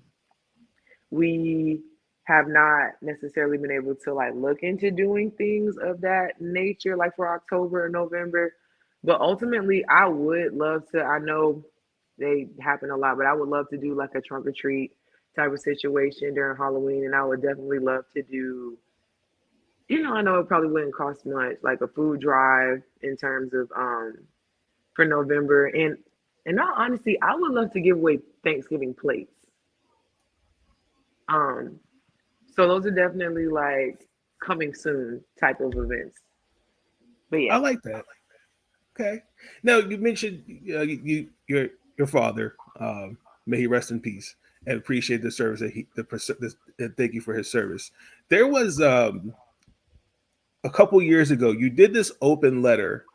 We have not necessarily been able to like look into doing things of that nature, like for October or November. But ultimately, I would love to. I know they happen a lot, but I would love to do like a trunk or treat type of situation during Halloween, and I would definitely love to do. I know it probably wouldn't cost much, like a food drive in terms of for November. And in all honesty, I would love to give away Thanksgiving plates. Um, So those are definitely like coming soon type of events. But I yeah, like that. Okay. Now you mentioned your father. May he rest in peace, and appreciate the service that thank you for his service. There was a couple years ago. You did this open letter.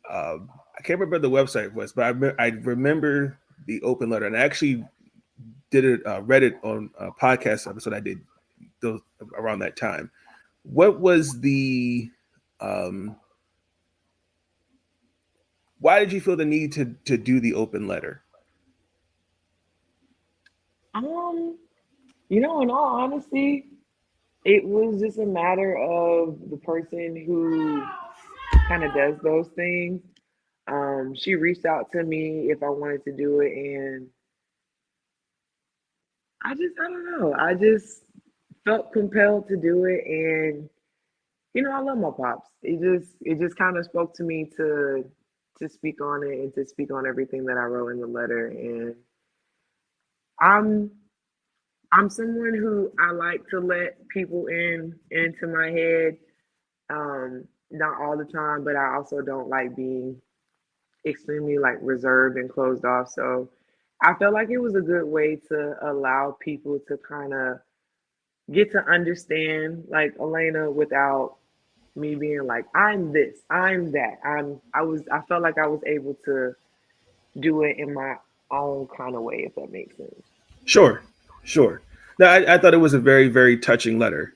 I can't remember the website was, but I remember the open letter, and I actually did it read it on a podcast episode I did those around that time. What was the um, why did you feel the need to do the open letter? um, in all honesty, it was just a matter of the person who kind of does those things. She reached out to me if I wanted to do it, and I don't know, I just felt compelled to do it, and I love my pops. It just kind of spoke to me to speak on it and to speak on everything that I wrote in the letter. And I'm I'm someone who I like to let people into my head. Not all the time, but I also don't like being extremely like reserved and closed off. So I felt like it was a good way to allow people to kind of get to understand like Alaina without me being like, I'm this, I'm that. I felt like I was able to do it in my own kind of way, if that makes sense. Sure, sure. Now, I thought it was a very, very touching letter,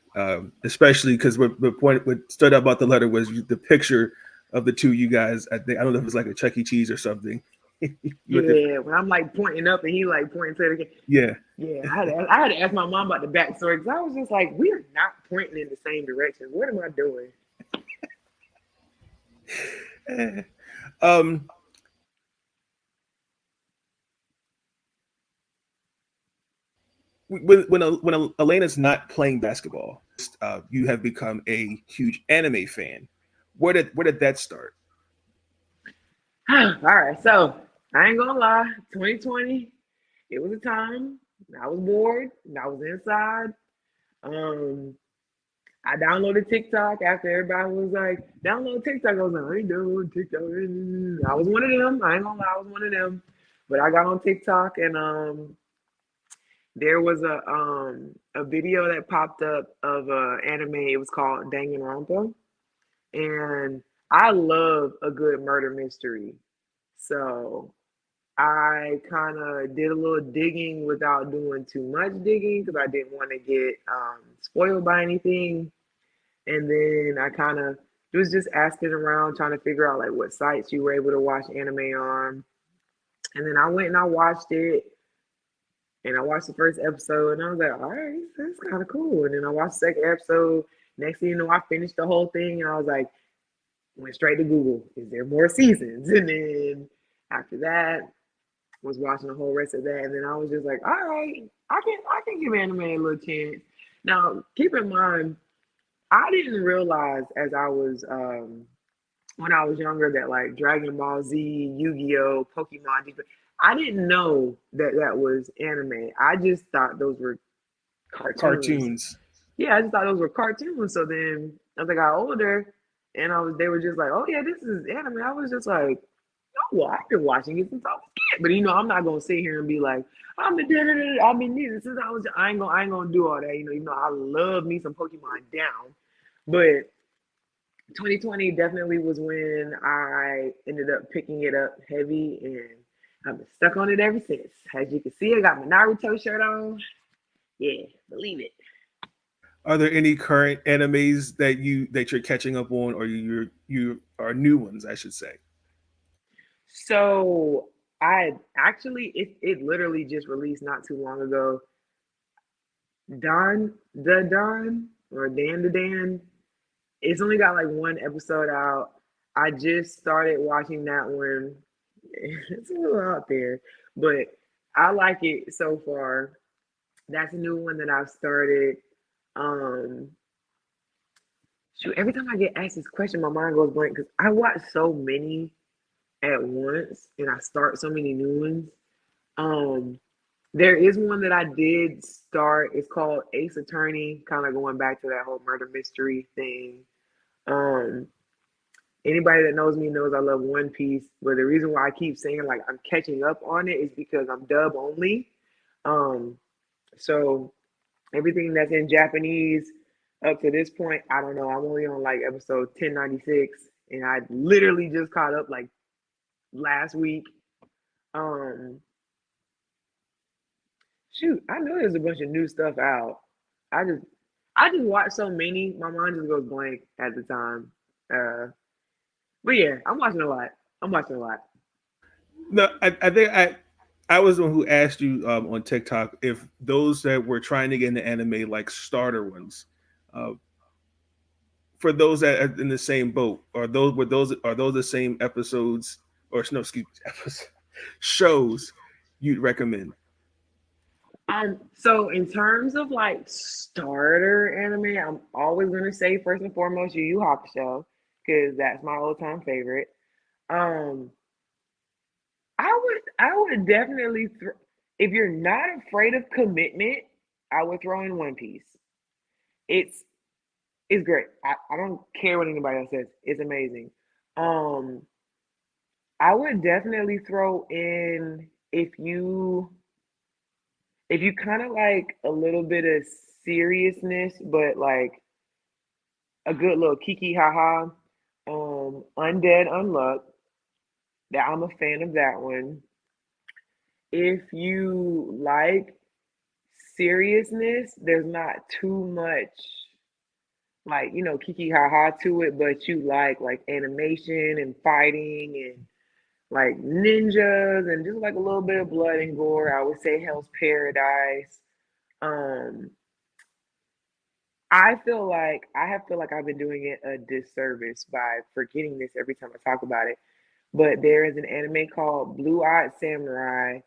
especially because what stood out about the letter was the picture of the two you guys. I don't know if it was like a Chuck E. Cheese or something. You at the, Yeah, when I'm like pointing up and he like pointing to it again. yeah. Yeah, I had to ask my mom about the backstory because I was just like, we are not pointing in the same direction. What am I doing? Um, when Elena's not playing basketball, you have become a huge anime fan. Where did that start? All right, so I ain't gonna lie, 2020, it was a time I was bored, and I was inside. Um, I downloaded TikTok after everybody was like, download TikTok. I was like, I ain't doing TikTok. I was one of them. I ain't gonna lie, I was one of them. But I got on TikTok and there was a video that popped up of anime. It was called Danganronpa. And I love a good murder mystery. So I kind of did a little digging without doing too much digging because I didn't want to get spoiled by anything. And then I kind of was just asking around trying to figure out like what sites you were able to watch anime on. And then I went and I watched it and I watched the first episode and I was like, all right, that's kind of cool. And then I watched the second episode. Next thing you know, I finished the whole thing and I was like, went straight to Google. Is there more seasons? And then after that, was watching the whole rest of that. And then I was just like, all right, I can give anime a little chance. Now, keep in mind, I didn't realize as I was when I was younger that like Dragon Ball Z, Yu-Gi-Oh, Pokemon, I didn't know that that was anime. I just thought those were cartoons. Cartoons. Yeah, I just thought those were cartoons. So then as I got older, and they were just like, oh yeah, this is anime. I was just like, oh well, I've been watching it since I was a kid. But I'm not gonna sit here and be like, I've been this since I was. I ain't gonna do all that. Even though I love me some Pokemon down, but 2020 definitely was when I ended up picking it up heavy, and I've been stuck on it ever since. As you can see, I got my Naruto shirt on. Yeah, believe it. Are there any current animes that you're catching up on, or you are new ones, I should say? So I actually it literally just released not too long ago. Don or Dan the Dan. It's only got like one episode out. I just started watching that one. It's a little out there, but I like it so far. That's a new one that I've started. Um, Shoot, every time I get asked this question, my mind goes blank because I watch so many at once and I start so many new ones. Um, there is one that I did start. It's called Ace Attorney, kind of going back to that whole murder mystery thing. Um, Anybody that knows me knows I love One Piece, but the reason why I keep saying like I'm catching up on it is because I'm dub only. Um, so everything that's in Japanese up to this point, I don't know. I'm only on like episode 1096, and I literally just caught up like last week. Um, Shoot, I know there's a bunch of new stuff out. I just I just watch so many, my mind just goes blank at the time. But yeah, I'm watching a lot. I'm watching a lot. No, I think I was the one who asked you on TikTok if those that were trying to get into anime like starter ones. Uh, for those that are in the same boat, are those the same episodes or no, excuse me, episodes, shows you'd recommend? So in terms of like starter anime, I'm always gonna say first and foremost Yu Yu Hakusho because that's my all time favorite. Um, I would definitely if you're not afraid of commitment, I would throw in One Piece. It's it's great. I don't care what anybody else says. It's amazing. Um, I would definitely throw in if you kind of like a little bit of seriousness, but like a good little kiki haha, Undead Unluck. That I'm a fan of that one. If you like seriousness, there's not too much like kiki haha to it, but you like animation and fighting and like ninjas and just like a little bit of blood and gore. I would say Hell's Paradise. Um, I feel like I've been doing it a disservice by forgetting this every time I talk about it. But there is an anime called Blue Eyed Samurai.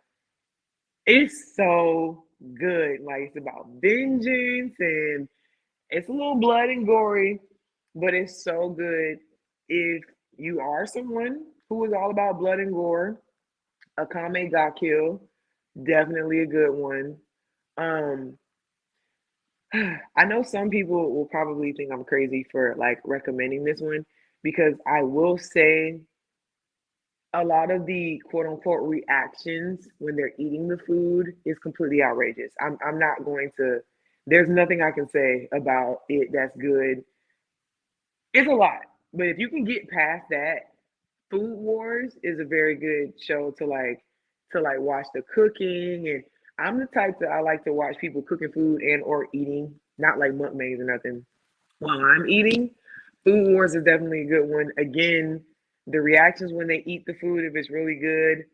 It's so good. Like it's about vengeance and it's a little blood and gory, but it's so good. If you are someone who is all about blood and gore, Akame got killed. Definitely a good one. Um, I know some people will probably think I'm crazy for like recommending this one because I will say a lot of the quote unquote reactions when they're eating the food is completely outrageous. I'm not going to there's nothing I can say about it that's good. It's a lot. But if you can get past that, Food Wars is a very good show to like watch the cooking and I'm the type that I like to watch people cooking food and or eating, not like mukbangs or nothing. While I'm eating, Food Wars is definitely a good one. Again, the reactions when they eat the food, if it's really good,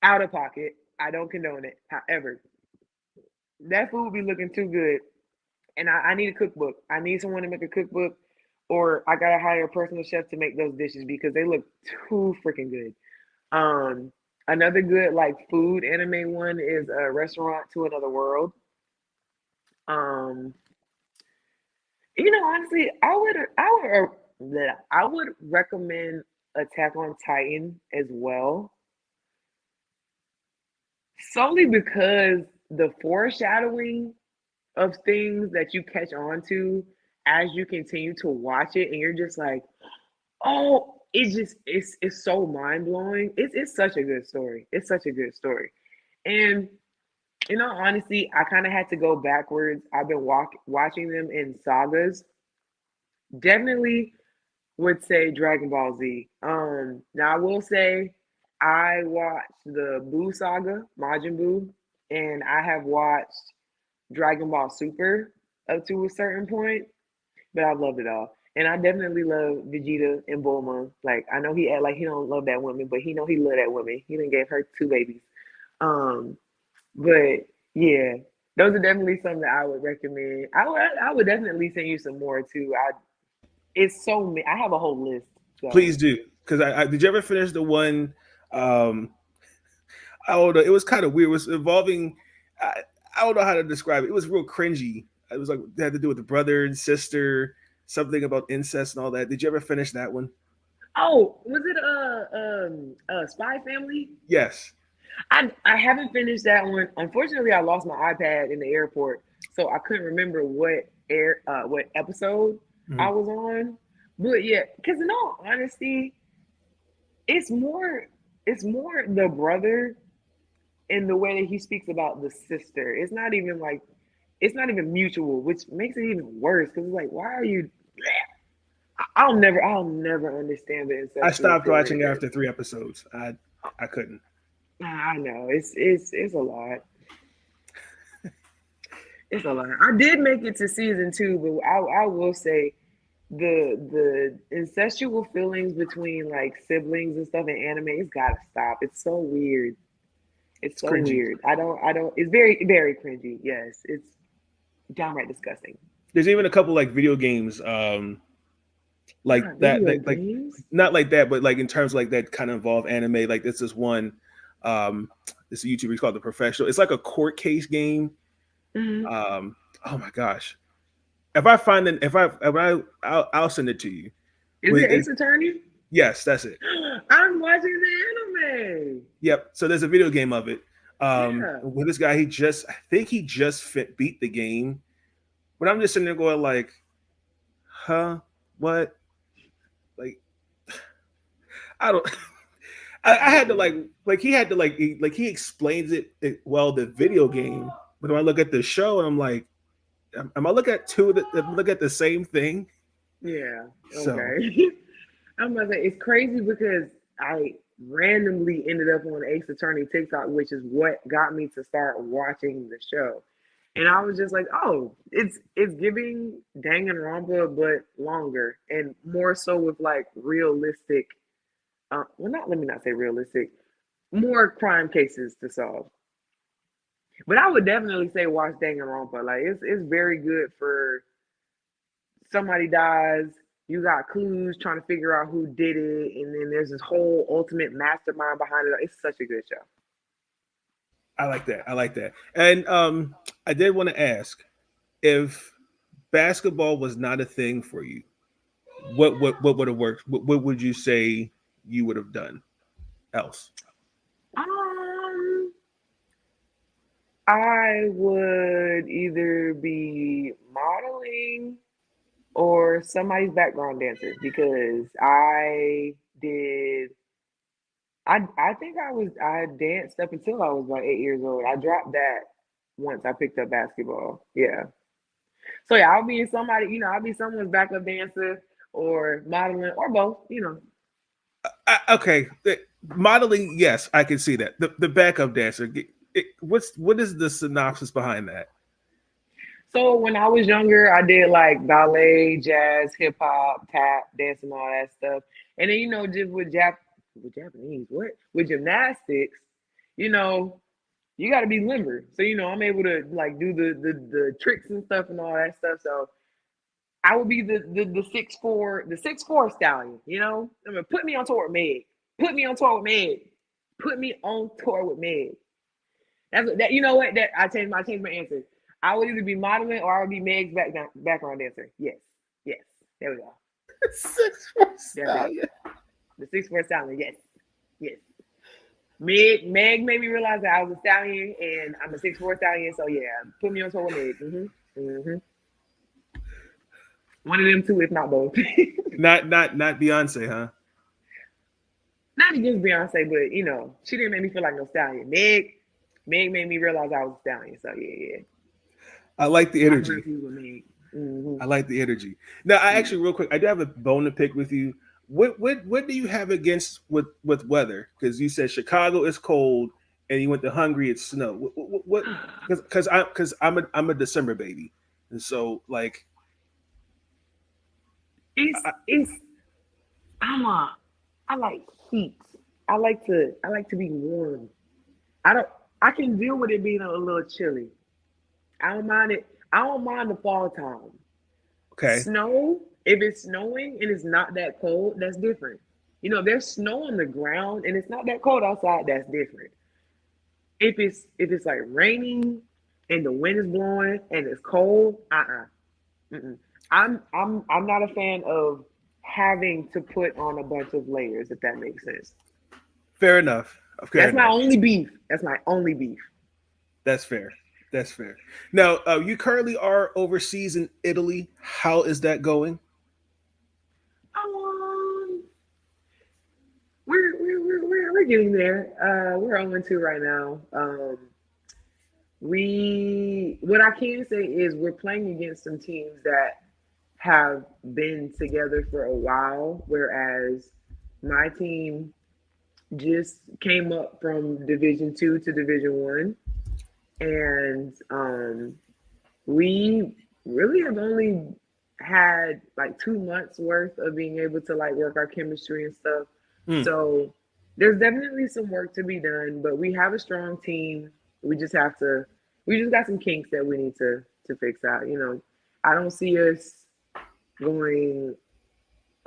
out of pocket. I don't condone it. However, that food be looking too good. And I need a cookbook. I need someone to make a cookbook, or I gotta hire a personal chef to make those dishes because they look too freaking good. Um, Another good like food anime one is a Restaurant to Another World. Um, honestly, I would recommend Attack on Titan as well, solely because the foreshadowing of things that you catch on to as you continue to watch it, and you're just like, oh, it's so mind blowing. It's such a good story. It's such a good story, and in all honesty, I kind of had to go backwards. I've been watching them in sagas. Definitely would say Dragon Ball Z. Now I will say I watched the Buu saga, Majin Buu, and I have watched Dragon Ball Super up to a certain point, but I've loved it all. And I definitely love Vegeta and Bulma. Like I know he act like he don't love that woman, but he know he love that woman. He done gave her two babies. Um, but yeah, those are definitely some that I would recommend. I would definitely send you some more too. It's so many. I have a whole list. So Please do, because I did you ever finish the one? Um, I don't know. It was kind of weird. It was involving. I, I don't know how to describe it. It was real cringy. It was like it had to do with the brother and sister, something about incest and all that. Did you ever finish that one? oh, was it a Spy Family? Yes. I haven't finished that one. Unfortunately, I lost my iPad in the airport, so I couldn't remember what episode I Mhm. was on. But yeah, because in all honesty, it's more it's more the brother in the way that he speaks about the sister. It's not even mutual, which makes it even worse because it's like, why are you? I'll never understand the I incestual stopped feeling watching that after 3 episodes. I couldn't. I know it's a lot. It's a lot. I did make it to season two, but I will say the incestual feelings between like siblings and stuff in anime, it's gotta stop. It's so weird. It's It's so cringy. weird. I don't it's very, very cringy. Yes. It's downright disgusting. There's even a couple like video games, like God, that, video that like games? not like that, but like in terms like that kind of involve anime. Like this is one. Um, this YouTuber he's called the Professional. It's like a court case game. Mhm. Oh my gosh! If I find it, I'll send it to you. Is But it Ace Attorney? yes, that's it. I'm watching the anime. Yep. So there's a video game of it. Yeah. With this guy, I think he just beat the game. But I'm just sitting there going like, huh? What? Like, I don't. I had to like he had to like he explains well the video game, but when I look at the show and I'm like, am I looking at look at the same thing? Yeah. So Okay. I'm gonna say it's crazy because I randomly ended up on Ace Attorney TikTok, which is what got me to start watching the show. And I was just like, oh, it's giving Danganronpa but longer and more so with like realistic well not let me not say realistic, more crime cases to solve. But I would definitely say watch Danganronpa. Like it's very good for somebody dies, you got clues trying to figure out who did it, and then there's this whole ultimate mastermind behind it. It's such a good show. I like that. I like that. And I did want to ask if basketball was not a thing for you, what would have worked? What would you say you would have done else? Um, I would either be modeling or somebody's background dancer because I think I danced up until I was about 8 years old. I dropped that once I picked up basketball. Yeah. So yeah, I'll be somebody, I'll be someone's backup dancer or modeling or both. Okay, modeling. Yes, I can see that. The backup dancer. What is the synopsis behind that? So when I was younger, I did like ballet, jazz, hip hop, tap, dancing, all that stuff. And then just with Japanese, what? With gymnastics, you know, you got to be limber. So I'm able to like do the tricks and stuff and all that stuff. So I would be the 6'4", the 6'4" stallion. I mean, put me on tour with Meg. Put me on tour with Meg. Put me on tour with Meg. That's what, that. You know what? That I changed my answer. I would either be modeling or I would be Meg's background dancer. Yes, yes. There we go. 6'4" That's it. stallion. The 6'4" stallion. Yes, yes. Meg made me realize that I was a stallion and I'm a 6'4" stallion. So yeah, put me on tour with Meg. One of them two, if not both. Not Beyonce, huh? Not against Beyonce, but she didn't make me feel like no stallion. Meg made me realize I was a stallion. So yeah. I like the energy. Mm-hmm. I like the energy. Now, I actually, real quick, I do have a bone to pick with you. What do you have against with weather? Because you said Chicago is cold, and you went to Hungary, it's snow. What? Because I'm a December baby, and so like It's I like heat. I like to be warm. I can deal with it being a little chilly. I don't mind it. I don't mind the fall time. okay, Snow, if it's snowing and it's not that cold, that's different. If there's snow on the ground and it's not that cold outside, that's different. If it's like raining and the wind is blowing and it's cold, mm-mm. I'm not a fan of having to put on a bunch of layers, if that makes sense. fair enough. That's my only beef. That's my only beef. That's fair. That's fair. Now, you currently are overseas in Italy. How is that going? Um, we're getting there. We're 0-2 right now. What I can say is we're playing against some teams that have been together for a while, whereas my team just came up from Division 2 to Division 1, and we really have only had like 2 months worth of being able to like work our chemistry and stuff. So there's definitely some work to be done, but we have a strong team. We just got some kinks that we need to fix out. I don't see us going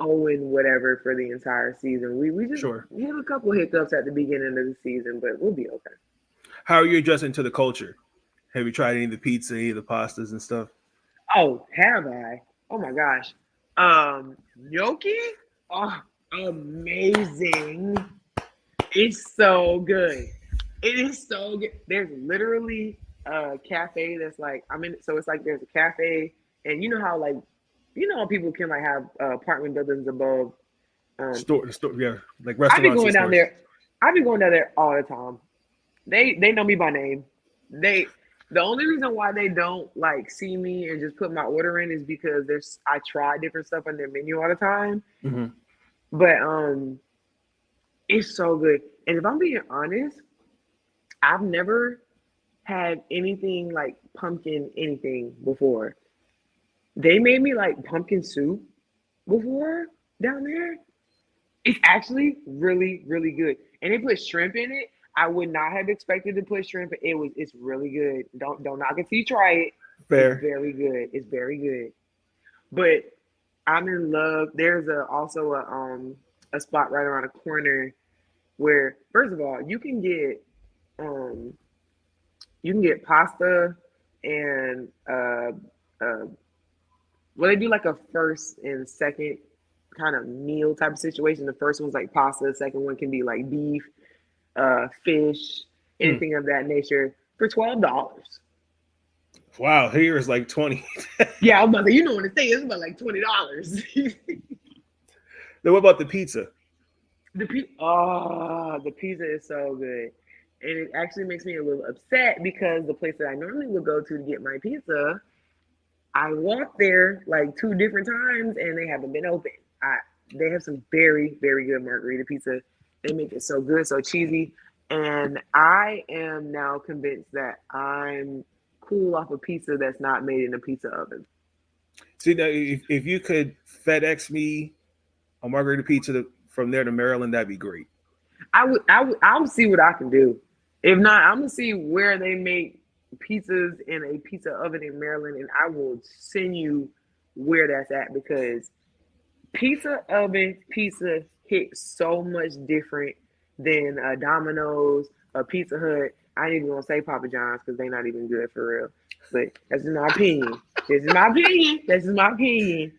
0 whatever for the entire season. We just hit a couple hiccups at the beginning of the season, but we'll be okay. How are you adjusting to the culture? Have you tried any of the pizza, any of the pastas and stuff? Oh, have I? Oh my gosh. Gnocchi? Oh, amazing. It's so good. It is so good. There's literally a cafe that's like, so it's like there's a cafe, and you know how people can like have apartment buildings above. Store, yeah, like I be restaurants. going down there. I be going down there all the time. They know me by name. The only reason why they don't like see me and just put my order in is because I try different stuff on their menu all the time. Mm-hmm. But it's so good. And if I'm being honest, I've never had anything like pumpkin anything before. They made me like pumpkin soup before down there. It's actually really, really good. And they put shrimp in it. I would not have expected to put shrimp. It's really good. Don't knock it till you try it. Fair. It's very good. It's very good. But I'm in love. There's also a spot right around the corner where, first of all, you can get you can get pasta and uh, well, they do like a first and second kind of meal type of situation. The first one's like pasta. The second one can be like beef, fish, Hmm. anything of that nature for $12. Wow, here is like 20. Yeah, I was about to say, you know what to say. It's about like $20. Then what about the pizza? The pizza is so good, and it actually makes me a little upset because the place that I normally would go to get my pizza, I walked there like two different times and they haven't been open. They have some very, very good margarita pizza. They make it so good, so cheesy. And I am now convinced that I'm cool off a pizza that's not made in a pizza oven. See, now, if you could FedEx me a margarita pizza from there to Maryland, that'd be great. I'll see what I can do. If not, I'm gonna see where they make pizzas in a pizza oven in Maryland, and I will send you where that's at because pizza oven pizza hits so much different than a Domino's, a Pizza Hut. I ain't even gonna say Papa John's because they're not even good for real. But that's just my opinion. This is my opinion. This is my opinion.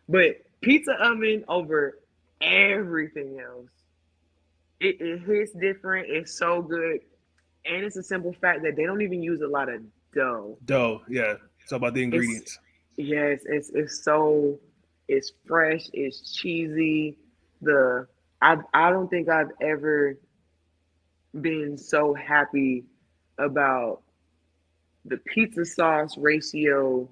But pizza oven over everything else. It hits different. It's so good. And it's a simple fact that they don't even use a lot of dough. Dough, yeah. It's all about the It's ingredients. yes, it's so it's fresh, it's cheesy. I don't think I've ever been so happy about the pizza sauce ratio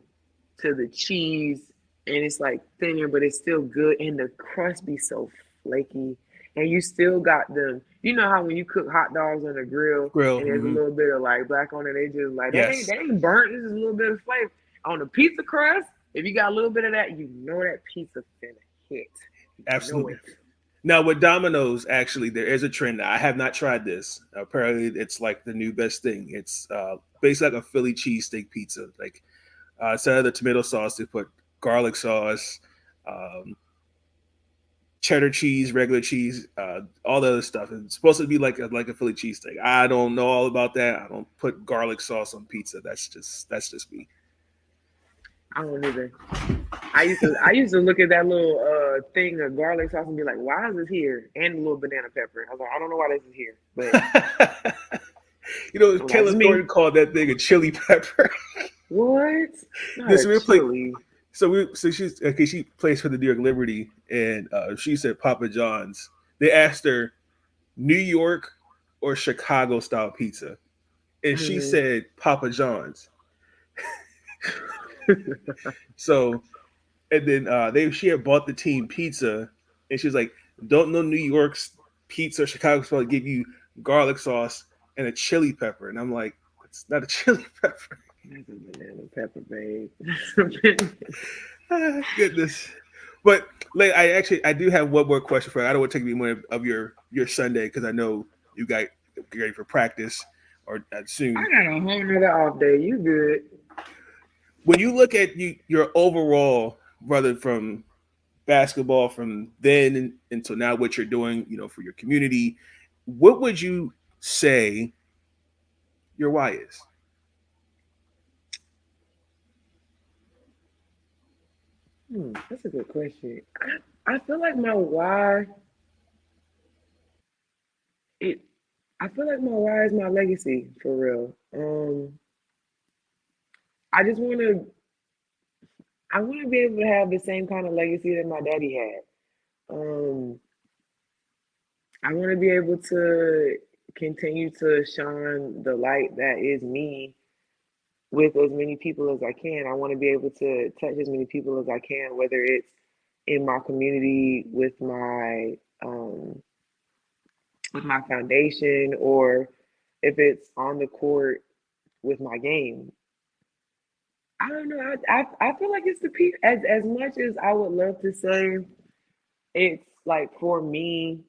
to the cheese, and it's like thinner, but it's still good, and the crust be so flaky, and you still got them. You know how when you cook hot dogs on the grill, Grill. and there's a Hmm. little bit of like black on it, they just like Yes, that ain't burnt. This is a little bit of flavor on the pizza crust. If you got a little bit of that, you know that pizza finna hit. You know absolutely. it. Now with Domino's, actually, there is a trend. I have not tried this. Apparently, it's like the new best thing. It's basically like a Philly cheesesteak pizza. Like instead of the tomato sauce, they put garlic sauce, um, cheddar cheese, regular cheese, all the other stuff. It's supposed to be like a Philly cheesesteak. I don't know all about that. I don't put garlic sauce on pizza. That's just me. I don't either. I used to look at that little thing of garlic sauce and be like, why is this here? And a little banana pepper. I was like, I don't know why this is here, but that's Kayla Thornton me. called that thing a chili pepper. What? Not This a we play. chili. So she's okay. She plays for the New York Liberty, and she said Papa John's. They asked her New York or Chicago style pizza, and she Hmm. said Papa John's. So and then she had bought the team pizza, and she was like, "Don't know New York's pizza or Chicago's supposed to give you garlic sauce and a chili pepper," and I'm like, "It's not a chili pepper." That's a banana pepper, babe. Goodness. But like, I do have one more question for you. I don't want to take any more of your Sunday because I know you got get ready for practice or I soon. got a whole nother off day. You good? When you look at your overall, brother, from basketball from then until now, what you're doing, for your community, what would you say your why is? That's a good question. I feel like my why it. I feel like my why is my legacy for real. I just want to. I want to be able to have the same kind of legacy that my daddy had. I want to be able to continue to shine the light that is me with as many people as I can. I want to be able to touch as many people as I can, whether it's in my community with my foundation or if it's on the court with my game. I don't know. I feel like it's the people as much as I would love to say it's like for me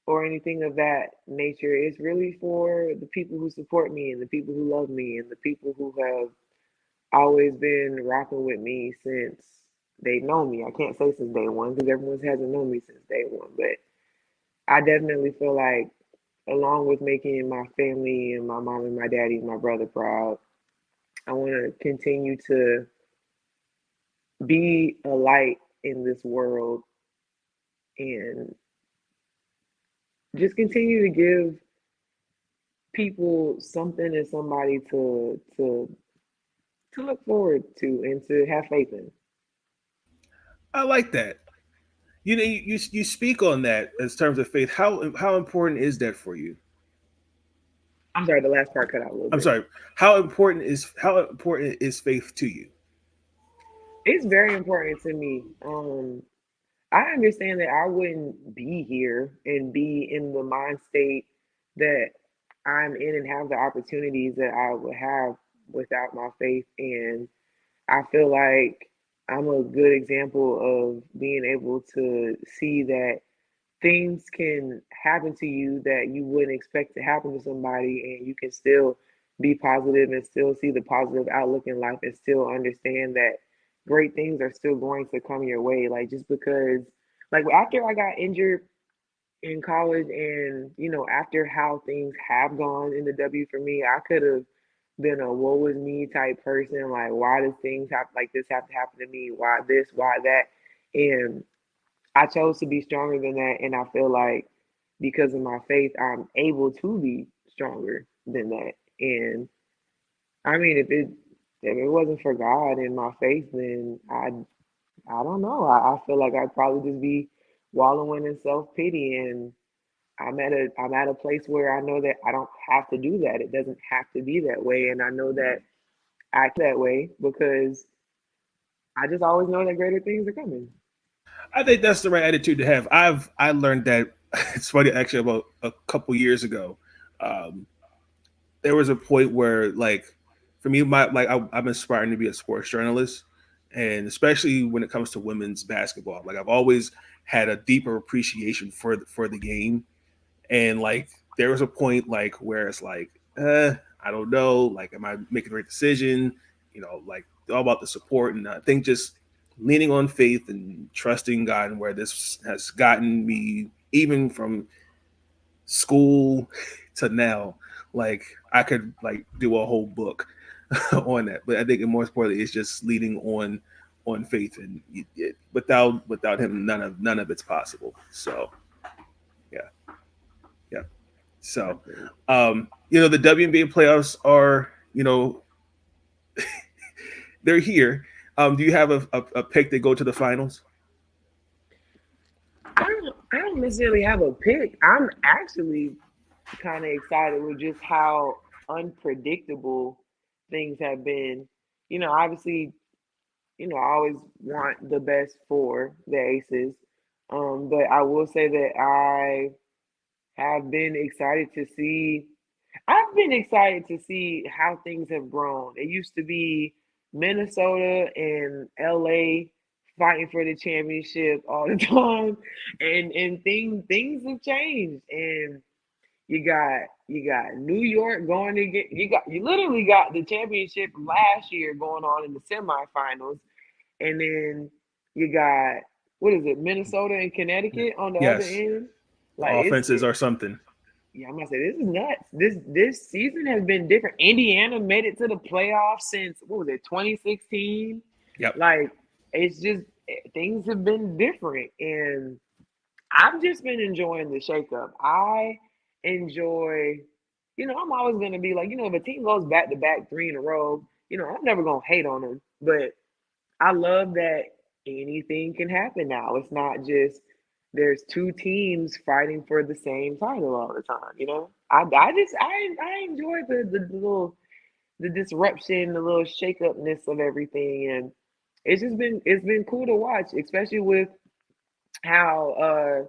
or anything of that nature. It's really for the people who support me and the people who love me and the people who have always been rocking with me since they know me. I can't say since day one because everyone hasn't known me since day one, but I definitely feel like along with making my family and my mom and my daddy and my brother proud, I want to continue to be a light in this world and just continue to give people something and somebody to look forward to and to have faith in. I like that. You know, you speak on that as terms of faith. How important is that for you? I'm sorry, the last part cut out a little I'm bit. sorry. How important is faith to you? It's very important to me. I understand that I wouldn't be here and be in the mind state that I'm in and have the opportunities that I would have without my faith. And I feel like I'm a good example of being able to see that things can happen to you that you wouldn't expect to happen to somebody, and you can still be positive and still see the positive outlook in life and still understand that great things are still going to come your way. Like, just because, like, after I got injured in college, and after how things have gone in the W for me, I could have been a woe is me type person. Like, why does things have like this have to happen to me? Why this? Why that? And I chose to be stronger than that, and I feel like because of my faith, I'm able to be stronger than that. And I mean, if it wasn't for God and my faith, then I don't know. I feel like I'd probably just be wallowing in self pity, and I'm at a place where I know that I don't have to do that. It doesn't have to be that way, and I know that I that way because I just always know that greater things are coming. I think that's the right attitude to have. I learned that it's funny actually about a couple years ago. Um, there was a point where like for me, I'm aspiring to be a sports journalist, and especially when it comes to women's basketball, like I've always had a deeper appreciation for the game, and like there was a point like where it's like, I don't know, like am I making the right decision? Like all about the support, and I think just leaning on faith and trusting God and where this has gotten me, even from school to now. Like I could like do a whole book on that, but I think more importantly, it's just leading on faith, and without him, none of it's possible. So yeah, yeah. So, Absolutely. the WNBA playoffs are, they're here. Do you have a pick to go to the finals? I don't necessarily have a pick. I'm actually kind of excited with just how unpredictable things have been. Obviously, I always want the best for the Aces. But I will say that have been excited to see I've been excited to see how things have grown. It used to be Minnesota and LA fighting for the championship all the time, and things have changed. And you got New York going to get you literally got the championship last year going on in the semifinals, and then you got, what is it, Minnesota and Connecticut on the other Yes, end. the Like, offenses are something. yeah, I'm gonna say this is nuts. This season has been different. Indiana made it to the playoffs since, what was it, 2016? Yep. Like, it's just, things have been different, and I've just been enjoying the shakeup. I enjoy, I'm always gonna be like, if a team goes back to back three in a row, I'm never gonna hate on them. But I love that anything can happen now. It's not just there's two teams fighting for the same title all the time. I enjoy the little, the disruption, the little shake upness of everything, and it's been cool to watch, especially with how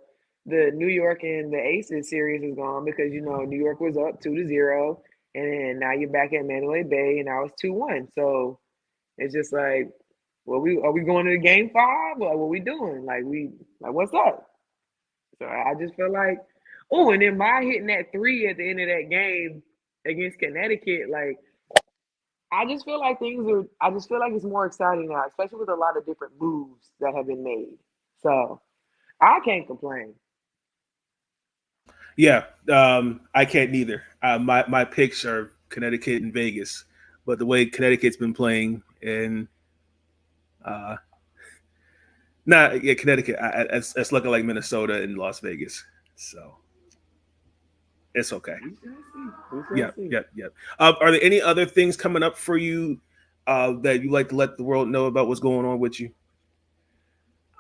the New York and the Aces series has gone, because New York was up 2-0, and then now you're back at Mandalay Bay and now it's 2-1. So it's just like, well, we are we going to the game five? Like, what we doing? Like, what's up? So I just feel like, oh, and then my hitting that three at the end of that game against Connecticut, like, I just feel like it's more exciting now, especially with a lot of different moves that have been made. So I can't complain. Yeah, I can't neither. My picks are Connecticut and Vegas, but the way Connecticut's been playing and uh, not yeah Connecticut, it's looking like Minnesota and Las Vegas. So it's okay. We shall see. We shall Yep, see. yep, yep. Are there any other things coming up for you that you like to let the world know about what's going on with you?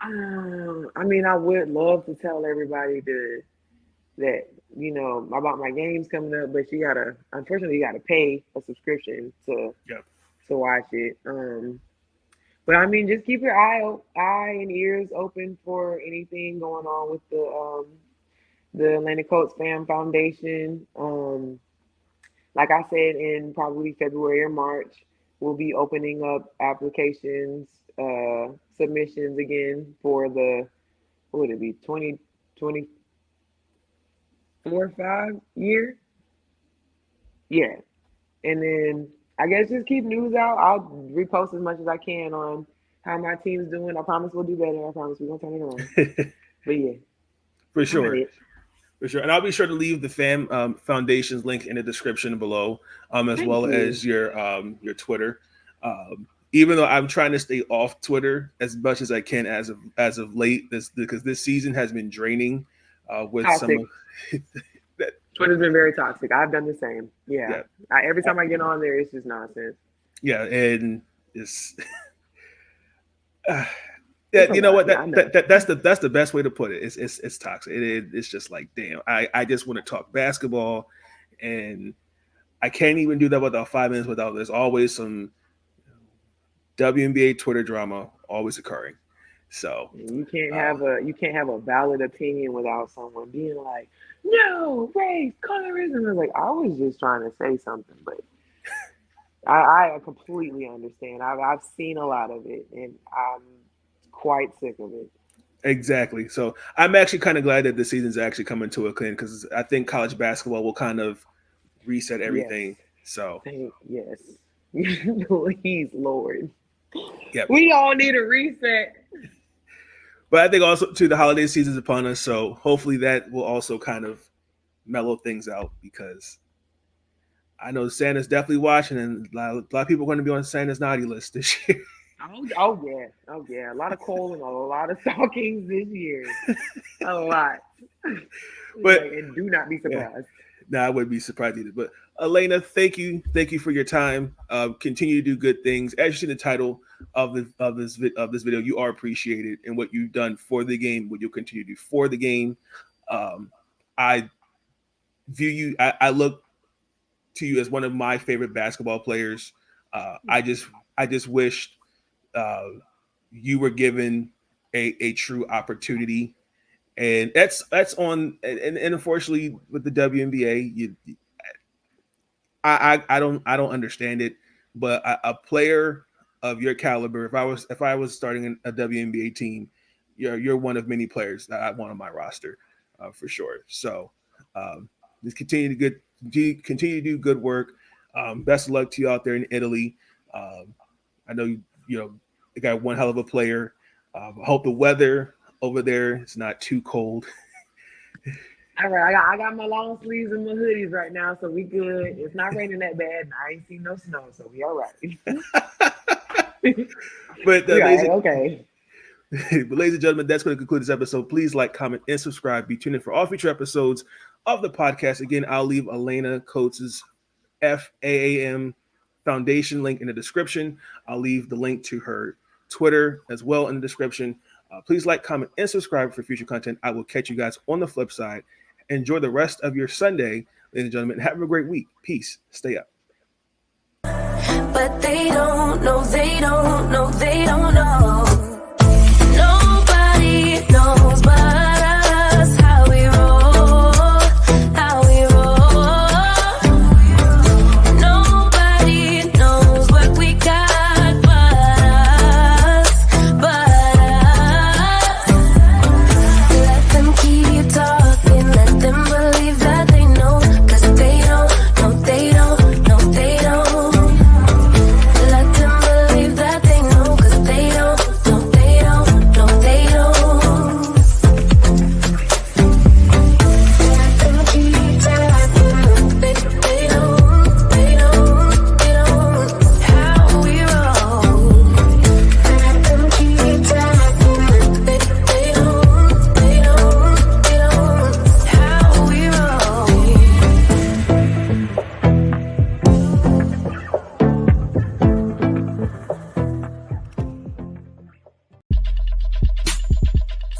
I mean, I would love to tell everybody that about my games coming up, but unfortunately you gotta pay a subscription Yep. to watch it. But I mean, just keep your eye and ears open for anything going on with the Atlantic Colts Fan Foundation. Like I said, in probably February or March, we'll be opening up applications, submissions again for the what would it be 2024-5 year? Yeah, and then I guess just keep news out. I'll repost as much as I can on how my team's doing. I promise we'll do better. I promise we're gonna turn it around. But yeah, For that's about sure. it. For sure. And I'll be sure to leave the FAM Foundation's link in the description below, as Thank well you. as your Twitter. Even though I'm trying to stay off Twitter as much as I can as of late, because this season has been draining with some Toxic. of that. Twitter's been very toxic. I've done the same. Yeah. Yeah, Every time I get on there, it's just nonsense. yeah, and it's yeah. It's a You know lot. what? Yeah, I know. That's the best way to put it. It's toxic. It's just like damn. I just want to talk basketball, and I can't even do that without 5 minutes without there's always some WNBA Twitter drama always occurring. So You can't have a valid opinion without someone being like, no, race, colorism. It's like I was just trying to say something, but I completely understand. I've seen a lot of it, and I'm quite sick of it. exactly. So I'm actually kind of glad that the season's actually coming to a clean because I think college basketball will kind of reset Yes, everything. So yes. Please, Lord, yeah. we all need a reset. But I think also too the holiday season's upon us, so hopefully that will also kind of mellow things out because I know Santa's definitely watching, and a lot of people are going to be on Santa's naughty list this year. Oh yeah. A lot of coal and a lot of stockings this year. A lot. But And do not be yeah, surprised. no, I wouldn't be surprised either. But Alaina, thank you for your time. Continue to do good things. As you see the title of this video, you are appreciated and what you've done for the game, what you'll continue to do for the game. I view you. I look to you as one of my favorite basketball players. I just wished you were given a true opportunity, and that's on. And unfortunately, with the WNBA, I don't understand it. But a player of your caliber, if I was starting a WNBA team, you're one of many players that I want on my roster for sure. So just continue to do good work. Best of luck to you out there in Italy. I know you got one hell of a player. I hope the weather over there is not too cold. All right, I got my long sleeves and my hoodies right now, so we good. It's not raining that bad, and I ain't seen no snow, so we all right. But Okay. But ladies and gentlemen, that's going to conclude this episode. Please like, comment, and subscribe. Be tuned in for all future episodes of the podcast. Again, I'll leave Alaina Coates' FAAM Foundation link in the description. I'll leave the link to her Twitter as well in the description. Please like, comment, and subscribe for future content. I will catch you guys on the flip side. Enjoy the rest of your Sunday, ladies and gentlemen. Have a great week. Peace. Stay up. But they don't know, they don't know, they don't know. Nobody knows but us how we roll, how we roll. Nobody knows what we got but us, but us. Let them keep talking, let them believe that they know, 'cause they don't, no they don't, no they don't. Let them believe that they know, 'cause they don't, no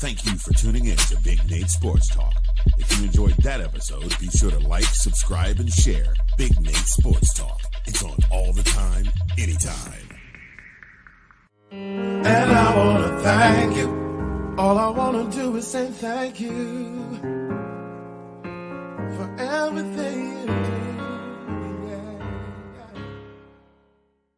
Thank you for tuning in to Big Nate Sports Talk. If you enjoyed that episode, be sure to like, subscribe, and share Big Nate Sports Talk. It's on all the time, anytime. And I want to thank you. All I want to do is say thank you.